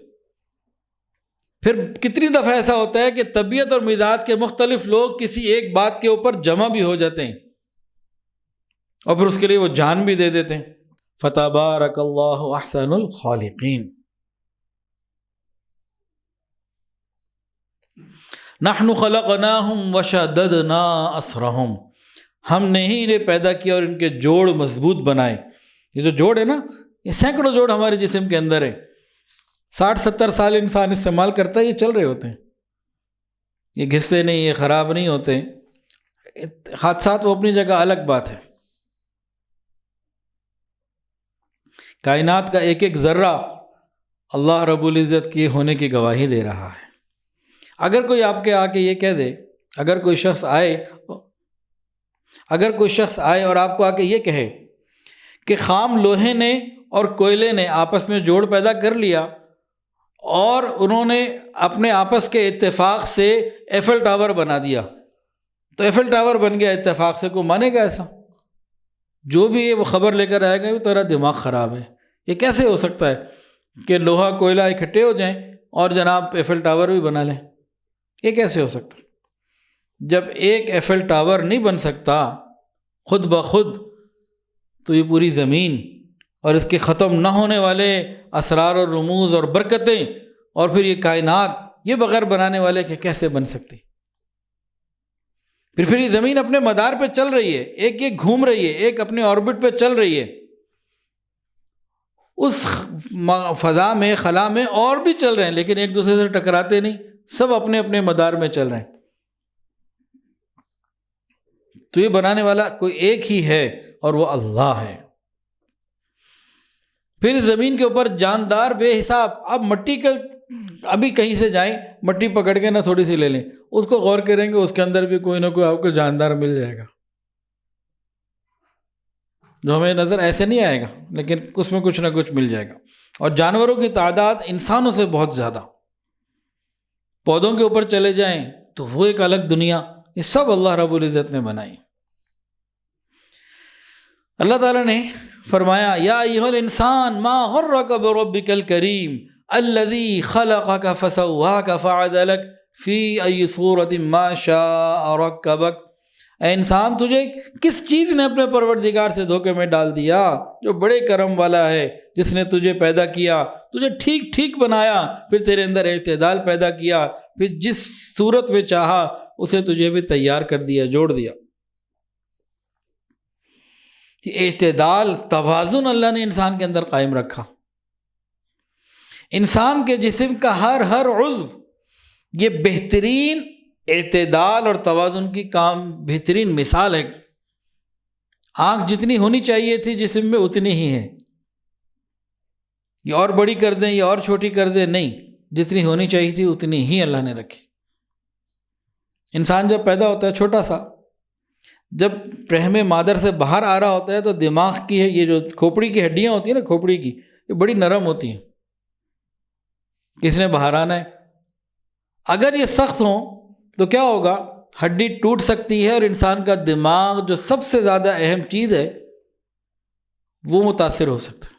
پھر کتنی دفعہ ایسا ہوتا ہے کہ طبیعت اور مزاج کے مختلف لوگ کسی ایک بات کے اوپر جمع بھی ہو جاتے ہیں، اور پھر اس کے لیے وہ جان بھی دے دیتے ہیں. فتبارک اللہ احسن الخالقین. نحن خلقناہم وشددنا اسرہم. ہم نے ہی انہیں پیدا کیا اور ان کے جوڑ مضبوط بنائے. یہ جو جوڑ ہے نا، یہ سینکڑوں جوڑ ہمارے جسم کے اندر ہے. 60-70 سال انسان استعمال کرتا ہے، یہ چل رہے ہوتے ہیں، یہ گھستے نہیں، یہ خراب نہیں ہوتے. حادثات وہ اپنی جگہ الگ بات ہے. کائنات کا ایک ایک ذرہ اللہ رب العزت کی ہونے کی گواہی دے رہا ہے۔ اگر کوئی آپ کے آ کے یہ کہہ دے، اگر کوئی شخص آئے اور آپ کو آ کے یہ کہے کہ خام لوہے نے اور کوئلے نے آپس میں جوڑ پیدا کر لیا اور انہوں نے اپنے آپس کے اتفاق سے ایفل ٹاور بنا دیا، تو ایفل ٹاور بن گیا اتفاق سے، کوئی مانے گا ایسا؟ جو بھی یہ وہ خبر لے کر آئے گا وہ تیرا دماغ خراب ہے، یہ کیسے ہو سکتا ہے کہ لوہا کوئلہ اکٹھے ہو جائیں اور جناب ایفل ٹاور بھی بنا لیں؟ یہ کیسے ہو سکتا ہے؟ جب ایک ایفل ٹاور نہیں بن سکتا خود بخود، تو یہ پوری زمین اور اس کے ختم نہ ہونے والے اسرار اور رموز اور برکتیں اور پھر یہ کائنات، یہ بغیر بنانے والے کہ کیسے بن سکتی؟ پھر یہ زمین اپنے مدار پہ چل رہی ہے، ایک ایک گھوم رہی ہے، ایک اپنے آربٹ پہ چل رہی ہے، اس فضا میں خلا میں اور بھی چل رہے ہیں لیکن ایک دوسرے سے ٹکراتے نہیں، سب اپنے اپنے مدار میں چل رہے ہیں۔ تو یہ بنانے والا کوئی ایک ہی ہے اور وہ اللہ ہے۔ پھر زمین کے اوپر جاندار بے حساب، اب مٹی کا ابھی کہیں سے جائیں مٹی پکڑ کے نہ تھوڑی سی لے لیں، اس کو غور کریں گے اس کے اندر بھی کوئی نہ کوئی آپ کو جاندار مل جائے گا، جو ہمیں نظر ایسے نہیں آئے گا لیکن اس میں کچھ نہ کچھ مل جائے گا۔ اور جانوروں کی تعداد انسانوں سے بہت زیادہ، پودوں کے اوپر چلے جائیں تو وہ ایک الگ دنیا، یہ سب اللہ رب العزت نے بنائی۔ اللہ تعالیٰ نے فرمایا یا ایھا الانسان ما غرک بربک الکریم الذی خلقک فسواک فعدلک فی ای صورت ما شاء رکبک۔ اے انسان، تجھے کس چیز نے اپنے پروردگار سے دھوکے میں ڈال دیا، جو بڑے کرم والا ہے، جس نے تجھے پیدا کیا، تجھے ٹھیک ٹھیک بنایا، پھر تیرے اندر اعتدال پیدا کیا، پھر جس صورت میں چاہا اسے تجھے بھی تیار کر دیا، جوڑ دیا۔ کہ اعتدال، توازن اللہ نے انسان کے اندر قائم رکھا۔ انسان کے جسم کا ہر عضو یہ بہترین اعتدال اور توازن کی بہترین مثال ہے۔ آنکھ جتنی ہونی چاہیے تھی جسم میں اتنی ہی ہے، یہ اور بڑی کر دیں یا اور چھوٹی کر دیں، نہیں، جتنی ہونی چاہیے تھی اتنی ہی اللہ نے رکھی۔ انسان جب پیدا ہوتا ہے چھوٹا سا، جب رحم مادر سے باہر آ رہا ہوتا ہے تو دماغ کی ہے یہ جو کھوپڑی کی ہڈیاں ہوتی ہیں نا، کھوپڑی کی، یہ بڑی نرم ہوتی ہیں، کس نے باہر آنا ہے، اگر یہ سخت ہوں تو کیا ہوگا، ہڈی ٹوٹ سکتی ہے اور انسان کا دماغ جو سب سے زیادہ اہم چیز ہے وہ متاثر ہو سکتا ہے۔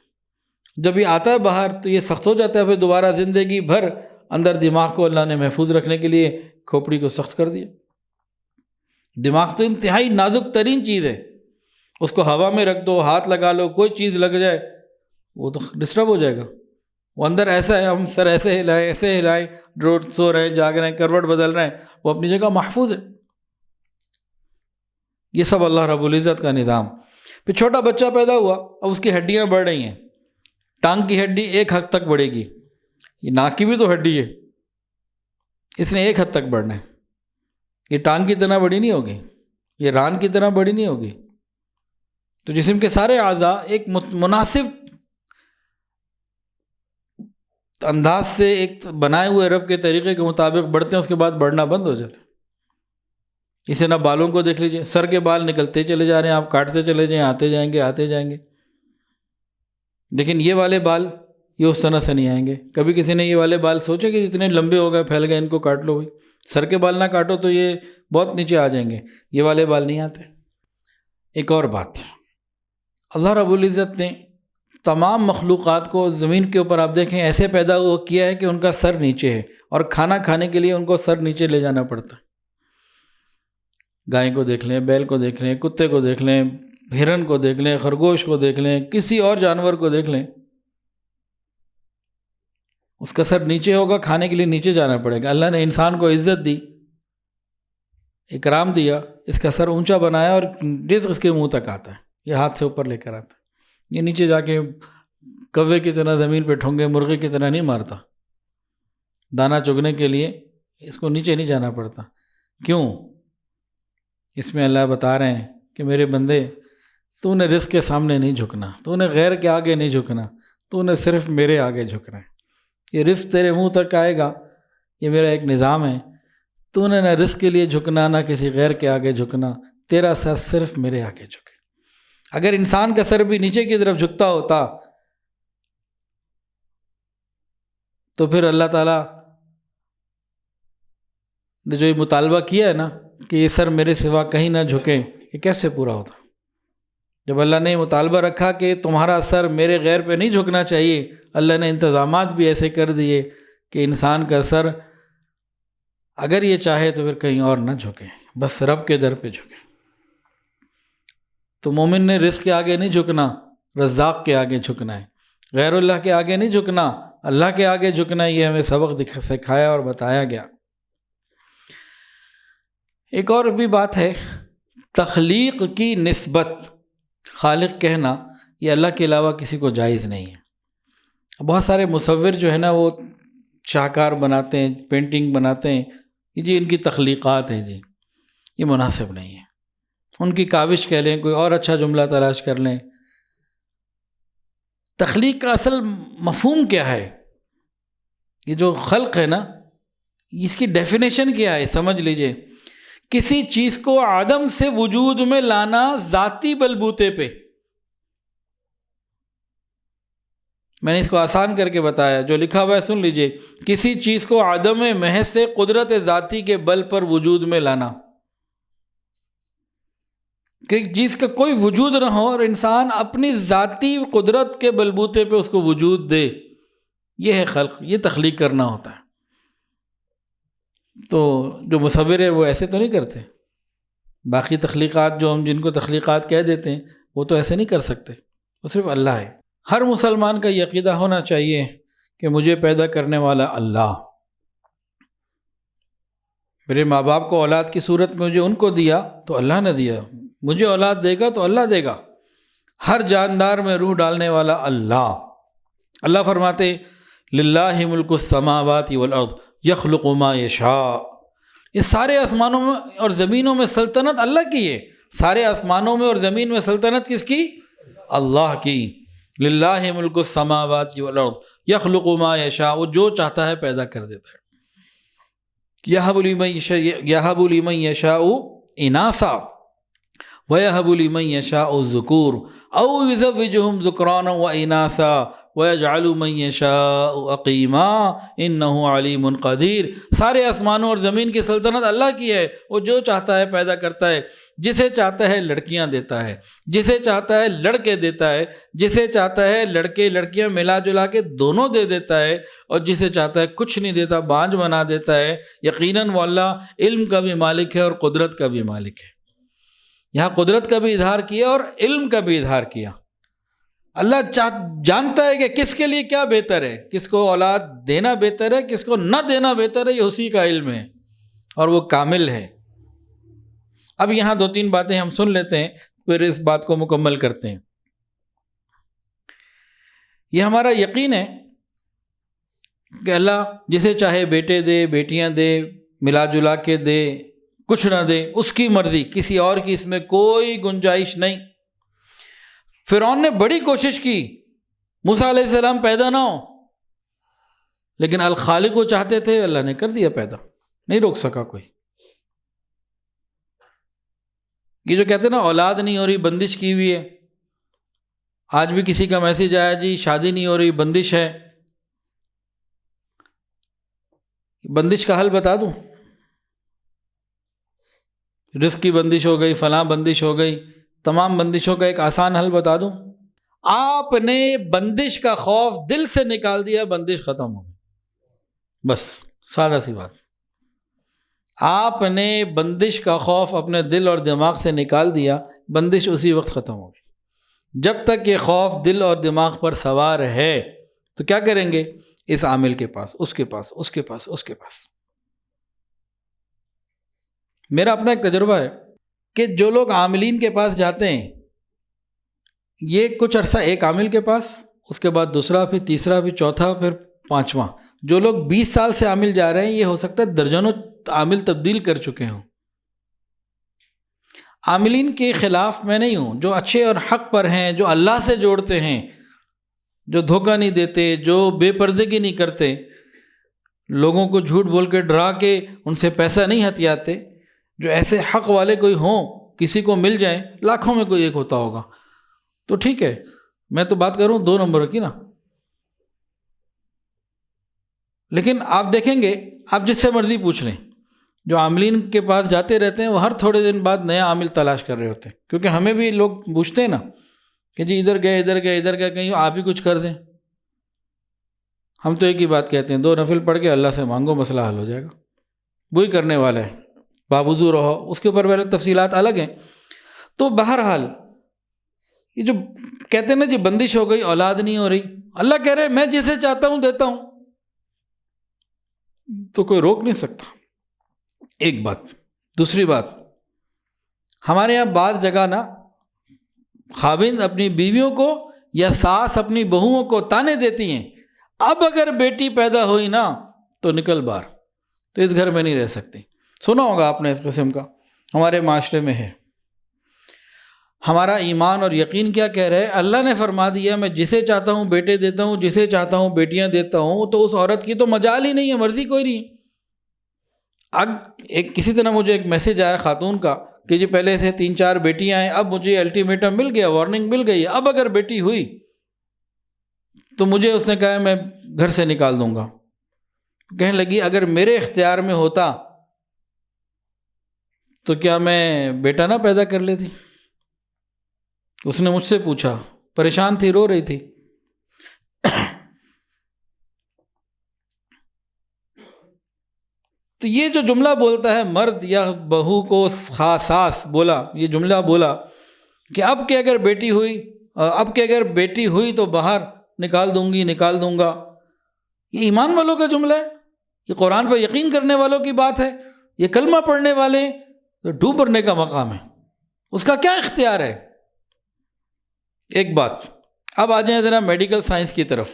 جب یہ آتا ہے باہر تو یہ سخت ہو جاتا ہے، پھر دوبارہ زندگی بھر اندر دماغ کو اللہ نے محفوظ رکھنے کے لیے کھوپڑی کو سخت کر دیا۔ دماغ تو انتہائی نازک ترین چیز ہے، اس کو ہوا میں رکھ دو، ہاتھ لگا لو، کوئی چیز لگ جائے وہ تو ڈسٹرب ہو جائے گا۔ وہ اندر ایسا ہے، ہم سر ایسے ہلائیں ایسے ہلائیں، سو رہے جاگ رہے ہیں، کروٹ بدل رہے ہیں، وہ اپنی جگہ محفوظ ہے۔ یہ سب اللہ رب العزت کا نظام۔ پھر چھوٹا بچہ پیدا ہوا، اب اس کی ہڈیاں بڑھ رہی ہیں، ٹانگ کی ہڈی ایک حد تک بڑھے گی، یہ ناک کی بھی تو ہڈی ہے، اس نے ایک حد تک بڑھنا ہے، یہ ٹانگ کی طرح بڑی نہیں ہوگی، یہ ران کی طرح بڑی نہیں ہوگی۔ تو جسم کے سارے اعضاء ایک مناسب انداز سے ایک بنائے ہوئے رب کے طریقے کے مطابق بڑھتے ہیں، اس کے بعد بڑھنا بند ہو جاتے ہیں۔ اسے نہ بالوں کو دیکھ لیجئے، سر کے بال نکلتے چلے جا رہے ہیں، آپ کاٹتے چلے جائیں، آتے جائیں گے، لیکن یہ والے بال یہ اس طرح سے نہیں آئیں گے۔ کبھی کسی نے یہ والے بال سوچے کہ جتنے لمبے ہو گئے پھیل گئے ان کو کاٹ لو، بھائی سر کے بال نہ کاٹو تو یہ بہت نیچے آ جائیں گے، یہ والے بال نہیں آتے۔ ایک اور بات، اللہ رب العزت نے تمام مخلوقات کو زمین کے اوپر آپ دیکھیں ایسے پیدا کیا ہے کہ ان کا سر نیچے ہے، اور کھانا کھانے کے لیے ان کو سر نیچے لے جانا پڑتا ہے۔ گائے کو دیکھ لیں، بیل کو دیکھ لیں، کتے کو دیکھ لیں، ہرن کو دیکھ لیں، خرگوش کو دیکھ لیں، کسی اور جانور کو دیکھ لیں، اس کا سر نیچے ہوگا، کھانے کے لیے نیچے جانا پڑے گا۔ اللہ نے انسان کو عزت دی، اکرام دیا، اس کا سر اونچا بنایا اور رزق اس کے منہ تک آتا ہے، یہ ہاتھ سے اوپر لے کر آتا ہے، یہ نیچے جا کے کوے کی طرح زمین پہ ٹھونگے مرغے کی طرح نہیں مارتا، دانہ چگنے کے لیے اس کو نیچے نہیں جانا پڑتا۔ کیوں؟ اس میں اللہ بتا رہے ہیں کہ میرے بندے، تو نے رزق کے سامنے نہیں جھکنا، تو نے غیر کے آگے نہیں جھکنا، تو نے صرف میرے آگے جھکنا ہے، یہ رزق تیرے منہ تک آئے گا، یہ میرا ایک نظام ہے، تو نے نہ رزق کے لیے جھکنا نہ کسی غیر کے آگے جھکنا، تیرا سر صرف میرے آگے جھکے۔ اگر انسان کا سر بھی نیچے کی طرف جھکتا ہوتا تو پھر اللہ تعالیٰ نے جو یہ مطالبہ کیا ہے نا کہ یہ سر میرے سوا کہیں نہ جھکے، یہ کیسے پورا ہوتا؟ جب اللہ نے مطالبہ رکھا کہ تمہارا سر میرے غیر پہ نہیں جھکنا چاہیے، اللہ نے انتظامات بھی ایسے کر دیے کہ انسان کا سر اگر یہ چاہے تو پھر کہیں اور نہ جھکے، بس رب کے در پہ جھکے۔ تو مومن نے رزق کے آگے نہیں جھکنا، رزاق کے آگے جھکنا ہے، غیر اللہ کے آگے نہیں جھکنا، اللہ کے آگے جھکنا ہے۔ یہ ہمیں سبق سکھایا اور بتایا گیا۔ ایک اور بھی بات ہے، تخلیق کی نسبت خالق کہنا یہ اللہ کے علاوہ کسی کو جائز نہیں ہے۔ بہت سارے مصور جو ہے نا وہ شاہکار بناتے ہیں، پینٹنگ بناتے ہیں، جی ان کی تخلیقات ہیں، جی یہ مناسب نہیں ہے، ان کی کاوش کہہ لیں، کوئی اور اچھا جملہ تلاش کر لیں۔ تخلیق کا اصل مفہوم کیا ہے؟ یہ جو خلق ہے نا، اس کی ڈیفینیشن کیا ہے؟ سمجھ لیجئے، کسی چیز کو عدم سے وجود میں لانا ذاتی بلبوتے پہ۔ میں نے اس کو آسان کر کے بتایا، جو لکھا ہوا ہے سن لیجئے، کسی چیز کو عدم محض سے قدرت ذاتی کے بل پر وجود میں لانا، کہ جس کا کوئی وجود نہ ہو اور انسان اپنی ذاتی قدرت کے بلبوتے پہ اس کو وجود دے، یہ ہے خلق، یہ تخلیق کرنا ہوتا ہے۔ تو جو مصور ہے وہ ایسے تو نہیں کرتے، باقی تخلیقات جو ہم جن کو تخلیقات کہہ دیتے ہیں وہ تو ایسے نہیں کر سکتے، وہ صرف اللہ ہے۔ ہر مسلمان کا یہ عقیدہ ہونا چاہیے کہ مجھے پیدا کرنے والا اللہ، میرے ماں باپ کو اولاد کی صورت میں مجھے ان کو دیا تو اللہ نے دیا، مجھے اولاد دے گا تو اللہ دے گا۔ ہر جاندار میں روح ڈالنے والا اللہ۔ اللہ فرماتے للہ ملک السماوات والارض یخلق ما یشاء، یہ سارے آسمانوں میں اور زمینوں میں سلطنت اللہ کی ہے، سارے آسمانوں میں اور زمین میں سلطنت کس کی؟ اللہ کی۔ للہ ملک السماوات والارض یخلق ما یشاء، وہ جو چاہتا ہے پیدا کر دیتا ہے۔ یہب لمن یشاء اناثا ویہب لمن یشاء الذکور او یزوجہم ذکرانا واناثا ویجعل من یشاء عقیما انہ علیم قدیر۔ سارے آسمانوں اور زمین کی سلطنت اللہ کی ہے، وہ جو چاہتا ہے پیدا کرتا ہے، جسے چاہتا ہے لڑکیاں دیتا ہے، جسے چاہتا ہے لڑکے دیتا ہے، جسے چاہتا ہے لڑکے لڑکیاں ملا جلا کے دونوں دے دیتا ہے، اور جسے چاہتا ہے کچھ نہیں دیتا، بانجھ بنا دیتا ہے۔ یقیناً وہ اللہ علم کا بھی مالک ہے اور قدرت کا بھی مالک ہے۔ یہاں قدرت کا بھی اظہار کیا اور علم کا بھی اظہار کیا۔ اللہ جانتا ہے کہ کس کے لیے کیا بہتر ہے، کس کو اولاد دینا بہتر ہے، کس کو نہ دینا بہتر ہے، یہ اسی کا علم ہے اور وہ کامل ہے۔ اب یہاں دو تین باتیں ہم سن لیتے ہیں، پھر اس بات کو مکمل کرتے ہیں۔ یہ ہمارا یقین ہے کہ اللہ جسے چاہے بیٹے دے، بیٹیاں دے، ملا جلا کے دے، کچھ نہ دے، اس کی مرضی، کسی اور کی اس میں کوئی گنجائش نہیں۔ فرعون نے بڑی کوشش کی موسیٰ علیہ السلام پیدا نہ ہو، لیکن الخالق وہ چاہتے تھے، اللہ نے کر دیا پیدا، نہیں روک سکا کوئی۔ یہ جو کہتے ہیں نا اولاد نہیں ہو رہی، بندش کی ہوئی ہے، آج بھی کسی کا میسج آیا جی شادی نہیں ہو رہی، بندش ہے، بندش کا حل بتا دوں؟ رزق کی بندش ہو گئی، فلاں بندش ہو گئی، تمام بندشوں کا ایک آسان حل بتا دوں؟ آپ نے بندش کا خوف دل سے نکال دیا، بندش ختم ہو گئی، بس سادہ سی بات۔ آپ نے بندش کا خوف اپنے دل اور دماغ سے نکال دیا، بندش اسی وقت ختم ہو گئی۔ جب تک یہ خوف دل اور دماغ پر سوار ہے تو کیا کریں گے؟ اس عامل کے پاس، اس کے پاس، اس کے پاس، اس کے پاس۔ میرا اپنا ایک تجربہ ہے کہ جو لوگ عاملین کے پاس جاتے ہیں، یہ کچھ عرصہ ایک عامل کے پاس، اس کے بعد دوسرا، پھر تیسرا، پھر چوتھا، پھر پانچواں۔ جو لوگ 20 سال سے عامل جا رہے ہیں، یہ ہو سکتا ہے درجنوں عامل تبدیل کر چکے ہوں۔ عاملین کے خلاف میں نہیں ہوں، جو اچھے اور حق پر ہیں، جو اللہ سے جوڑتے ہیں، جو دھوکہ نہیں دیتے، جو بے پردگی نہیں کرتے، لوگوں کو جھوٹ بول کے ڈرا کے ان سے پیسہ نہیں ہتھیاتے، جو ایسے حق والے کوئی ہوں، کسی کو مل جائیں، لاکھوں میں کوئی ایک ہوتا ہوگا تو ٹھیک ہے۔ میں تو بات کروں 2 نمبر کی نا۔ لیکن آپ دیکھیں گے، آپ جس سے مرضی پوچھ لیں، جو عاملین کے پاس جاتے رہتے ہیں وہ ہر تھوڑے دن بعد نیا عامل تلاش کر رہے ہوتے ہیں، کیونکہ ہمیں بھی لوگ پوچھتے ہیں نا کہ جی ادھر گئے ادھر گئے ادھر گئے، کہیں آپ ہی کچھ کر دیں۔ ہم تو ایک ہی بات کہتے ہیں، 2 نفل پڑھ کے اللہ سے مانگو، مسئلہ حل ہو جائے گا۔ وہی کرنے والا ہے، بابوضو رہو، اس کے اوپر پہلے تفصیلات الگ ہیں۔ تو بہرحال یہ جو کہتے ہیں نا جی بندش ہو گئی، اولاد نہیں ہو رہی، اللہ کہہ رہے میں جسے چاہتا ہوں دیتا ہوں، تو کوئی روک نہیں سکتا۔ ایک بات۔ دوسری بات، ہمارے یہاں بعض جگہ نا خاوند اپنی بیویوں کو یا ساس اپنی بہوؤں کو تانے دیتی ہیں، اب اگر بیٹی پیدا ہوئی نا تو نکل باہر، تو اس گھر میں نہیں رہ سکتی۔ سنا ہوگا آپ نے اس قسم کا، ہمارے معاشرے میں ہے۔ ہمارا ایمان اور یقین کیا کہہ رہے ہیں؟ اللہ نے فرما دیا میں جسے چاہتا ہوں بیٹے دیتا ہوں، جسے چاہتا ہوں بیٹیاں دیتا ہوں، تو اس عورت کی تو مجال ہی نہیں ہے، مرضی کوئی نہیں۔ اب کسی طرح مجھے ایک میسج آیا خاتون کا کہ جی پہلے سے 3-4 بیٹیاں ہیں، اب مجھے الٹیمیٹم مل گیا، وارننگ مل گئی، اب اگر بیٹی ہوئی تو مجھے اس نے کہا میں گھر سے نکال دوں گا۔ کہنے لگی اگر میرے اختیار میں ہوتا تو کیا میں بیٹا نہ پیدا کر لیتی؟ اس نے مجھ سے پوچھا، پریشان تھی، رو رہی تھی۔ تو یہ جو جملہ بولتا ہے مرد یا بہو کو ساس بولا، یہ جملہ بولا کہ اب کہ اگر بیٹی ہوئی تو باہر نکال دوں گی، نکال دوں گا، یہ ایمان والوں کا جملہ ہے، یہ قرآن پر یقین کرنے والوں کی بات ہے، یہ کلمہ پڑھنے والے تو ڈوب مرنے کا مقام ہے، اس کا کیا اختیار ہے؟ ایک بات۔ اب آ جائیں ذرا میڈیکل سائنس کی طرف۔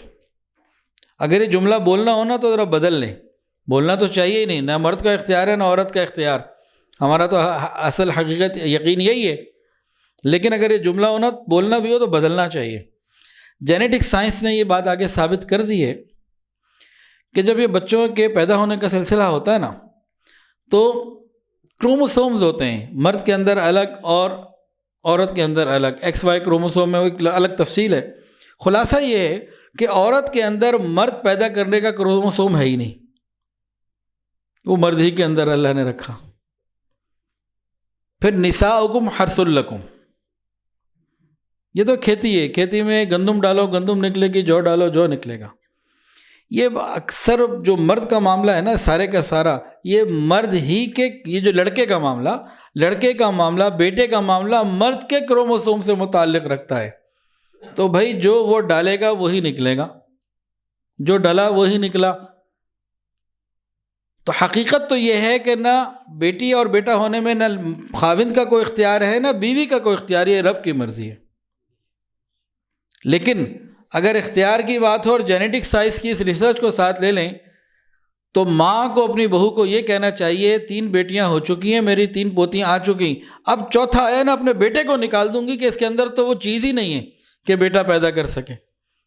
اگر یہ جملہ بولنا ہونا تو ذرا بدل لیں، بولنا تو چاہیے ہی نہیں، نہ مرد کا اختیار ہے نہ عورت کا اختیار، ہمارا تو اصل حقیقت یقین یہی ہے۔ لیکن اگر یہ جملہ ہونا بولنا بھی ہو تو بدلنا چاہیے۔ جینیٹک سائنس نے یہ بات آگے ثابت کر دی ہے کہ جب یہ بچوں کے پیدا ہونے کا سلسلہ ہوتا ہے نا تو کروموسومز ہوتے ہیں، مرد کے اندر الگ اور عورت کے اندر الگ، XY کروموسوم میں ایک الگ تفصیل ہے۔ خلاصہ یہ ہے کہ عورت کے اندر مرد پیدا کرنے کا کروموسوم ہے ہی نہیں، وہ مرد ہی کے اندر اللہ نے رکھا۔ پھر نساؤکم حرث لکم، یہ تو کھیتی ہے، کھیتی میں گندم ڈالو گندم نکلے گی، جو ڈالو جو نکلے گا۔ یہ اکثر جو مرد کا معاملہ ہے نا سارے کا سارا، یہ مرد ہی کے، یہ جو لڑکے کا معاملہ بیٹے کا معاملہ مرد کے کروموسوم سے متعلق رکھتا ہے۔ تو بھائی جو وہ ڈالے گا وہی نکلے گا، جو ڈلا وہی نکلا۔ تو حقیقت تو یہ ہے کہ نہ بیٹی اور بیٹا ہونے میں نہ خاوند کا کوئی اختیار ہے نہ بیوی کا کوئی اختیار، یہ رب کی مرضی ہے۔ لیکن اگر اختیار کی بات ہو اور جینیٹک سائنس کی اس ریسرچ کو ساتھ لے لیں تو ماں کو اپنی بہو کو یہ کہنا چاہیے 3 بیٹیاں ہو چکی ہیں میری، 3 پوتیاں آ چکی، اب چوتھا آیا نا اپنے بیٹے کو نکال دوں گی کہ اس کے اندر تو وہ چیز ہی نہیں ہے کہ بیٹا پیدا کر سکے،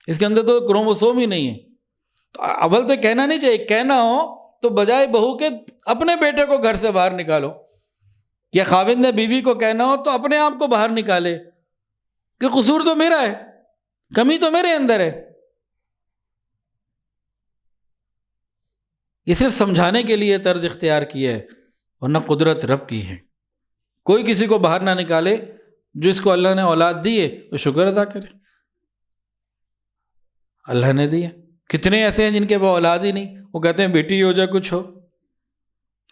اس کے اندر تو کروموسوم ہی نہیں ہے۔ تو اول تو کہنا نہیں چاہیے، کہنا ہو تو بجائے بہو کے اپنے بیٹے کو گھر سے باہر نکالو، یا خاوند نے بیوی کو کہنا ہو تو اپنے آپ کو باہر نکالے کہ قصور تو میرا ہے، کمی تو میرے اندر ہے۔ یہ صرف سمجھانے کے لیے طرز اختیار کی ہے، ورنہ قدرت رب کی ہے۔ کوئی کسی کو باہر نہ نکالے، جو اس کو اللہ نے اولاد دی ہے وہ شکر ادا کرے، اللہ نے دی ہے۔ کتنے ایسے ہیں جن کے وہ اولاد ہی نہیں، وہ کہتے ہیں بیٹی ہو جائے کچھ ہو،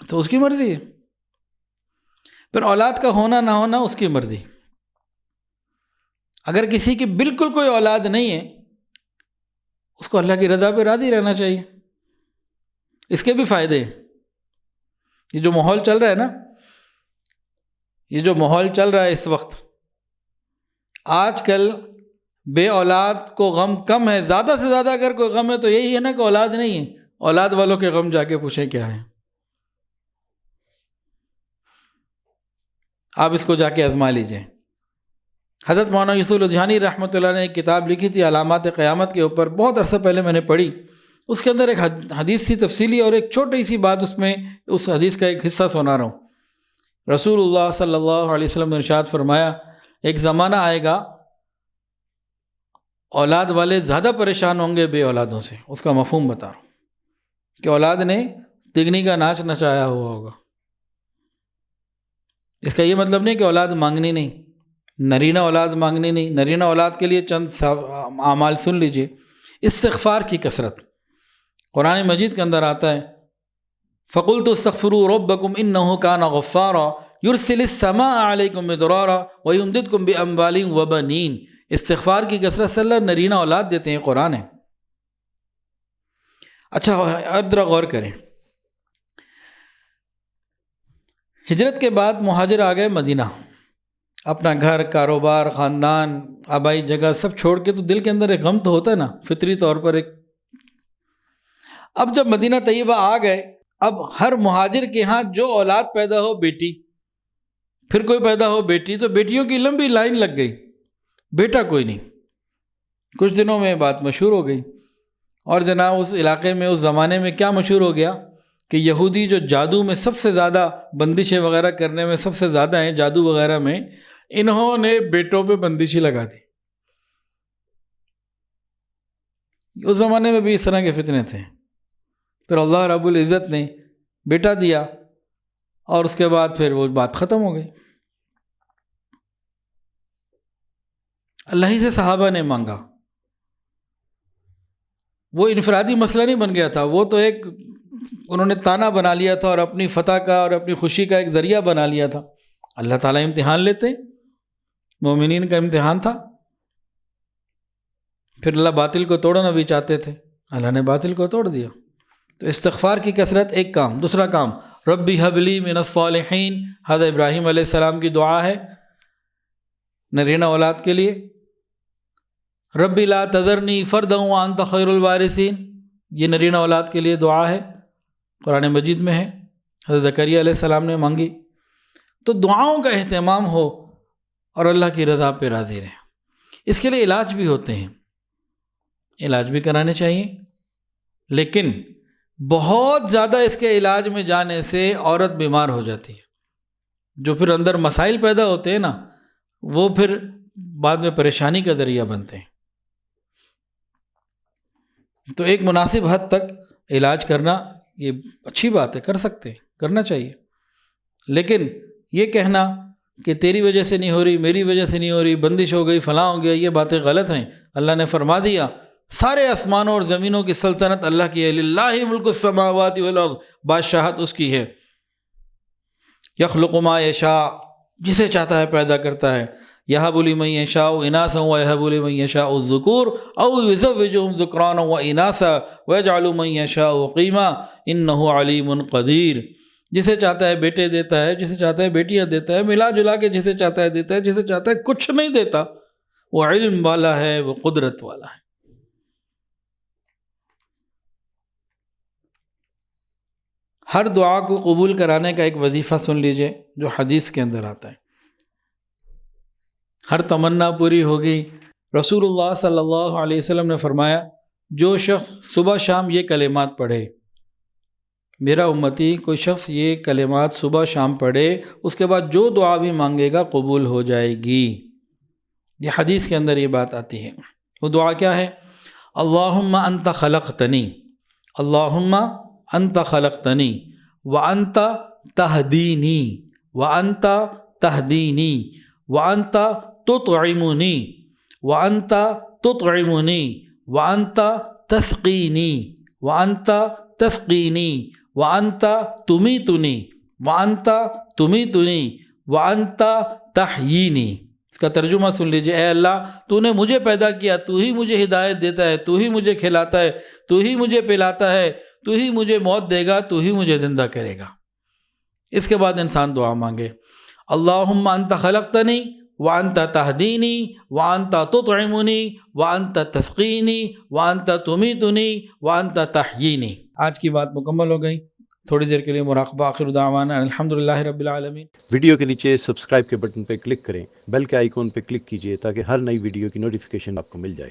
تو اس کی مرضی ہے۔ پھر اولاد کا ہونا نہ ہونا اس کی مرضی۔ اگر کسی کی بالکل کوئی اولاد نہیں ہے، اس کو اللہ کی رضا پہ راضی رہنا چاہیے، اس کے بھی فائدے ہیں۔ یہ جو ماحول چل رہا ہے نا، یہ جو ماحول چل رہا ہے اس وقت، آج کل بے اولاد کو غم کم ہے، زیادہ سے زیادہ اگر کوئی غم ہے تو یہی ہے نا کہ اولاد نہیں ہے۔ اولاد والوں کے غم جا کے پوچھیں کیا ہے، آپ اس کو جا کے آزما لیجئے۔ حضرت مولانا یوسف لدھیانی رحمۃ اللہ نے ایک کتاب لکھی تھی علامات قیامت کے اوپر، بہت عرصہ پہلے میں نے پڑھی۔ اس کے اندر ایک حدیث سی تفصیلی اور ایک چھوٹی سی بات اس میں، اس حدیث کا ایک حصہ سنا رہا ہوں۔ رسول اللہ صلی اللہ علیہ وسلم نے ارشاد فرمایا، ایک زمانہ آئے گا اولاد والے زیادہ پریشان ہوں گے بے اولادوں سے۔ اس کا مفہوم بتا رہا ہوں کہ اولاد نے تگنی کا ناچ نچایا ہوا ہوگا۔ اس کا یہ مطلب نہیں کہ اولاد مانگنی نہیں، نرینہ اولاد مانگنی نہیں۔ نرینہ اولاد کے لیے چند اعمال سن لیجئے۔ استغفار کی کثرت، قرآن مجید کے اندر آتا ہے، فَقُلْتُ اسْتَغْفِرُوا رَبَّكُمْ إِنَّهُ كَانَ غَفَّارًا يُرْسِلِ السَّمَاءَ عَلَيْكُمْ مِدْرَارًا وَيُمْدِدْكُمْ بِأَمْوَالٍ وَبَنِينَ۔ استغفار کی کثرت سے اللہ نرینہ اولاد دیتے ہیں، قرآن ہے۔ اچھا ادرا غور کریں، ہجرت کے بعد مہاجر آ گئے مدینہ، اپنا گھر، کاروبار، خاندان، آبائی جگہ سب چھوڑ کے، تو دل کے اندر ایک غم تو ہوتا ہے نا، فطری طور پر ایک۔ اب جب مدینہ طیبہ آ گئے، اب ہر مہاجر کے ہاں جو اولاد پیدا ہو بیٹی، پھر کوئی پیدا ہو بیٹی، تو بیٹیوں کی لمبی لائن لگ گئی، بیٹا کوئی نہیں۔ کچھ دنوں میں بات مشہور ہو گئی، اور جناب اس علاقے میں اس زمانے میں کیا مشہور ہو گیا کہ یہودی جو جادو میں سب سے زیادہ بندشیں وغیرہ کرنے میں سب سے زیادہ ہیں، جادو وغیرہ میں، انہوں نے بیٹوں پہ بندشی لگا دی۔ اس زمانے میں بھی اس طرح کے فتنے تھے۔ پھر اللہ رب العزت نے بیٹا دیا، اور اس کے بعد پھر وہ بات ختم ہو گئی۔ اللہ ہی سے صحابہ نے مانگا، وہ انفرادی مسئلہ نہیں بن گیا تھا، وہ تو ایک انہوں نے تانا بنا لیا تھا، اور اپنی فتح کا اور اپنی خوشی کا ایک ذریعہ بنا لیا تھا۔ اللہ تعالیٰ امتحان لیتے، مومنین کا امتحان تھا۔ پھر اللہ باطل کو توڑنا بھی چاہتے تھے، اللہ نے باطل کو توڑ دیا۔ تو استغفار کی کثرت ایک کام۔ دوسرا کام، ربی حب لی من الصالحین، حضرت ابراہیم علیہ السلام کی دعا ہے نرینہ اولاد کے لیے۔ ربی لا تذرنی فردا وانت خیر الوارثین، یہ نرینہ اولاد کے لیے دعا ہے، قرآن مجید میں ہے، حضرت زکریا علیہ السلام نے مانگی۔ تو دعاؤں کا اہتمام ہو اور اللہ کی رضا پہ راضی رہیں۔ اس کے لیے علاج بھی ہوتے ہیں، علاج بھی کرانے چاہیے، لیکن بہت زیادہ اس کے علاج میں جانے سے عورت بیمار ہو جاتی ہے، جو پھر اندر مسائل پیدا ہوتے ہیں نا، وہ پھر بعد میں پریشانی کا ذریعہ بنتے ہیں۔ تو ایک مناسب حد تک علاج کرنا یہ اچھی بات ہے، کر سکتے ہیں، کرنا چاہیے، لیکن یہ کہنا کہ تیری وجہ سے نہیں ہو رہی، میری وجہ سے نہیں ہو رہی، بندش ہو گئی، فلاں ہو گیا، یہ باتیں غلط ہیں۔ اللہ نے فرما دیا سارے آسمانوں اور زمینوں کی سلطنت اللہ کی ہے، للہ ملک السماوات والارض، بادشاہت اس کی ہے۔ یخلق ما یشاء، جسے چاہتا ہے پیدا کرتا ہے۔ یہب لمن یشاء اناثا ویہب لمن یشاء الذکور او یزوجہم ذکرانا واناثا ویجعل من یشاء عقیما انہ علیم قدیر، جسے چاہتا ہے بیٹے دیتا ہے، جسے چاہتا ہے بیٹیاں دیتا ہے، ملا جلا کے جسے چاہتا ہے دیتا ہے، جسے چاہتا ہے کچھ نہیں دیتا۔ وہ علم والا ہے، وہ قدرت والا ہے۔ ہر دعا کو قبول کرانے کا ایک وظیفہ سن لیجئے جو حدیث کے اندر آتا ہے۔ ہر تمنا پوری ہوگی۔ رسول اللہ صلی اللہ علیہ وسلم نے فرمایا، جو شخص صبح شام یہ کلمات پڑھے، میرا امتی کوئی شخص یہ کلمات صبح شام پڑھے، اس کے بعد جو دعا بھی مانگے گا قبول ہو جائے گی۔ یہ حدیث کے اندر یہ بات آتی ہے۔ وہ دعا کیا ہے؟ اللہم انت خلقتنی، اللہم انت خلقتنی وانت تہدینی وانت تہدینی وانت تطعمنی وانت تطعمنی وانت تسقینی وانت تسقینی وانت تمیتنی وانت تمیتنی وانت تحیینی۔ اس کا ترجمہ سن لیجئے، اے اللہ تو نے مجھے پیدا کیا، تو ہی مجھے ہدایت دیتا ہے، تو ہی مجھے کھلاتا ہے، تو ہی مجھے پلاتا ہے، تو ہی مجھے موت دے گا، تو ہی مجھے زندہ کرے گا۔ اس کے بعد انسان دعا مانگے، اللہم انت خلقتنی وانت تہدینی وانت تطعمنی وانت تسقینی وانت تمیتنی وانت تحیینی۔ آج کی بات مکمل ہو گئی۔ تھوڑی دیر کے لیے مراقبہ. آخر دعوانا الحمدللہ رب العالمین. ویڈیو کے نیچے سبسکرائب کے بٹن پہ کلک کریں، بیل کے آئیکن پہ کلک کیجئے تاکہ ہر نئی ویڈیو کی نوٹیفیکیشن آپ کو مل جائے.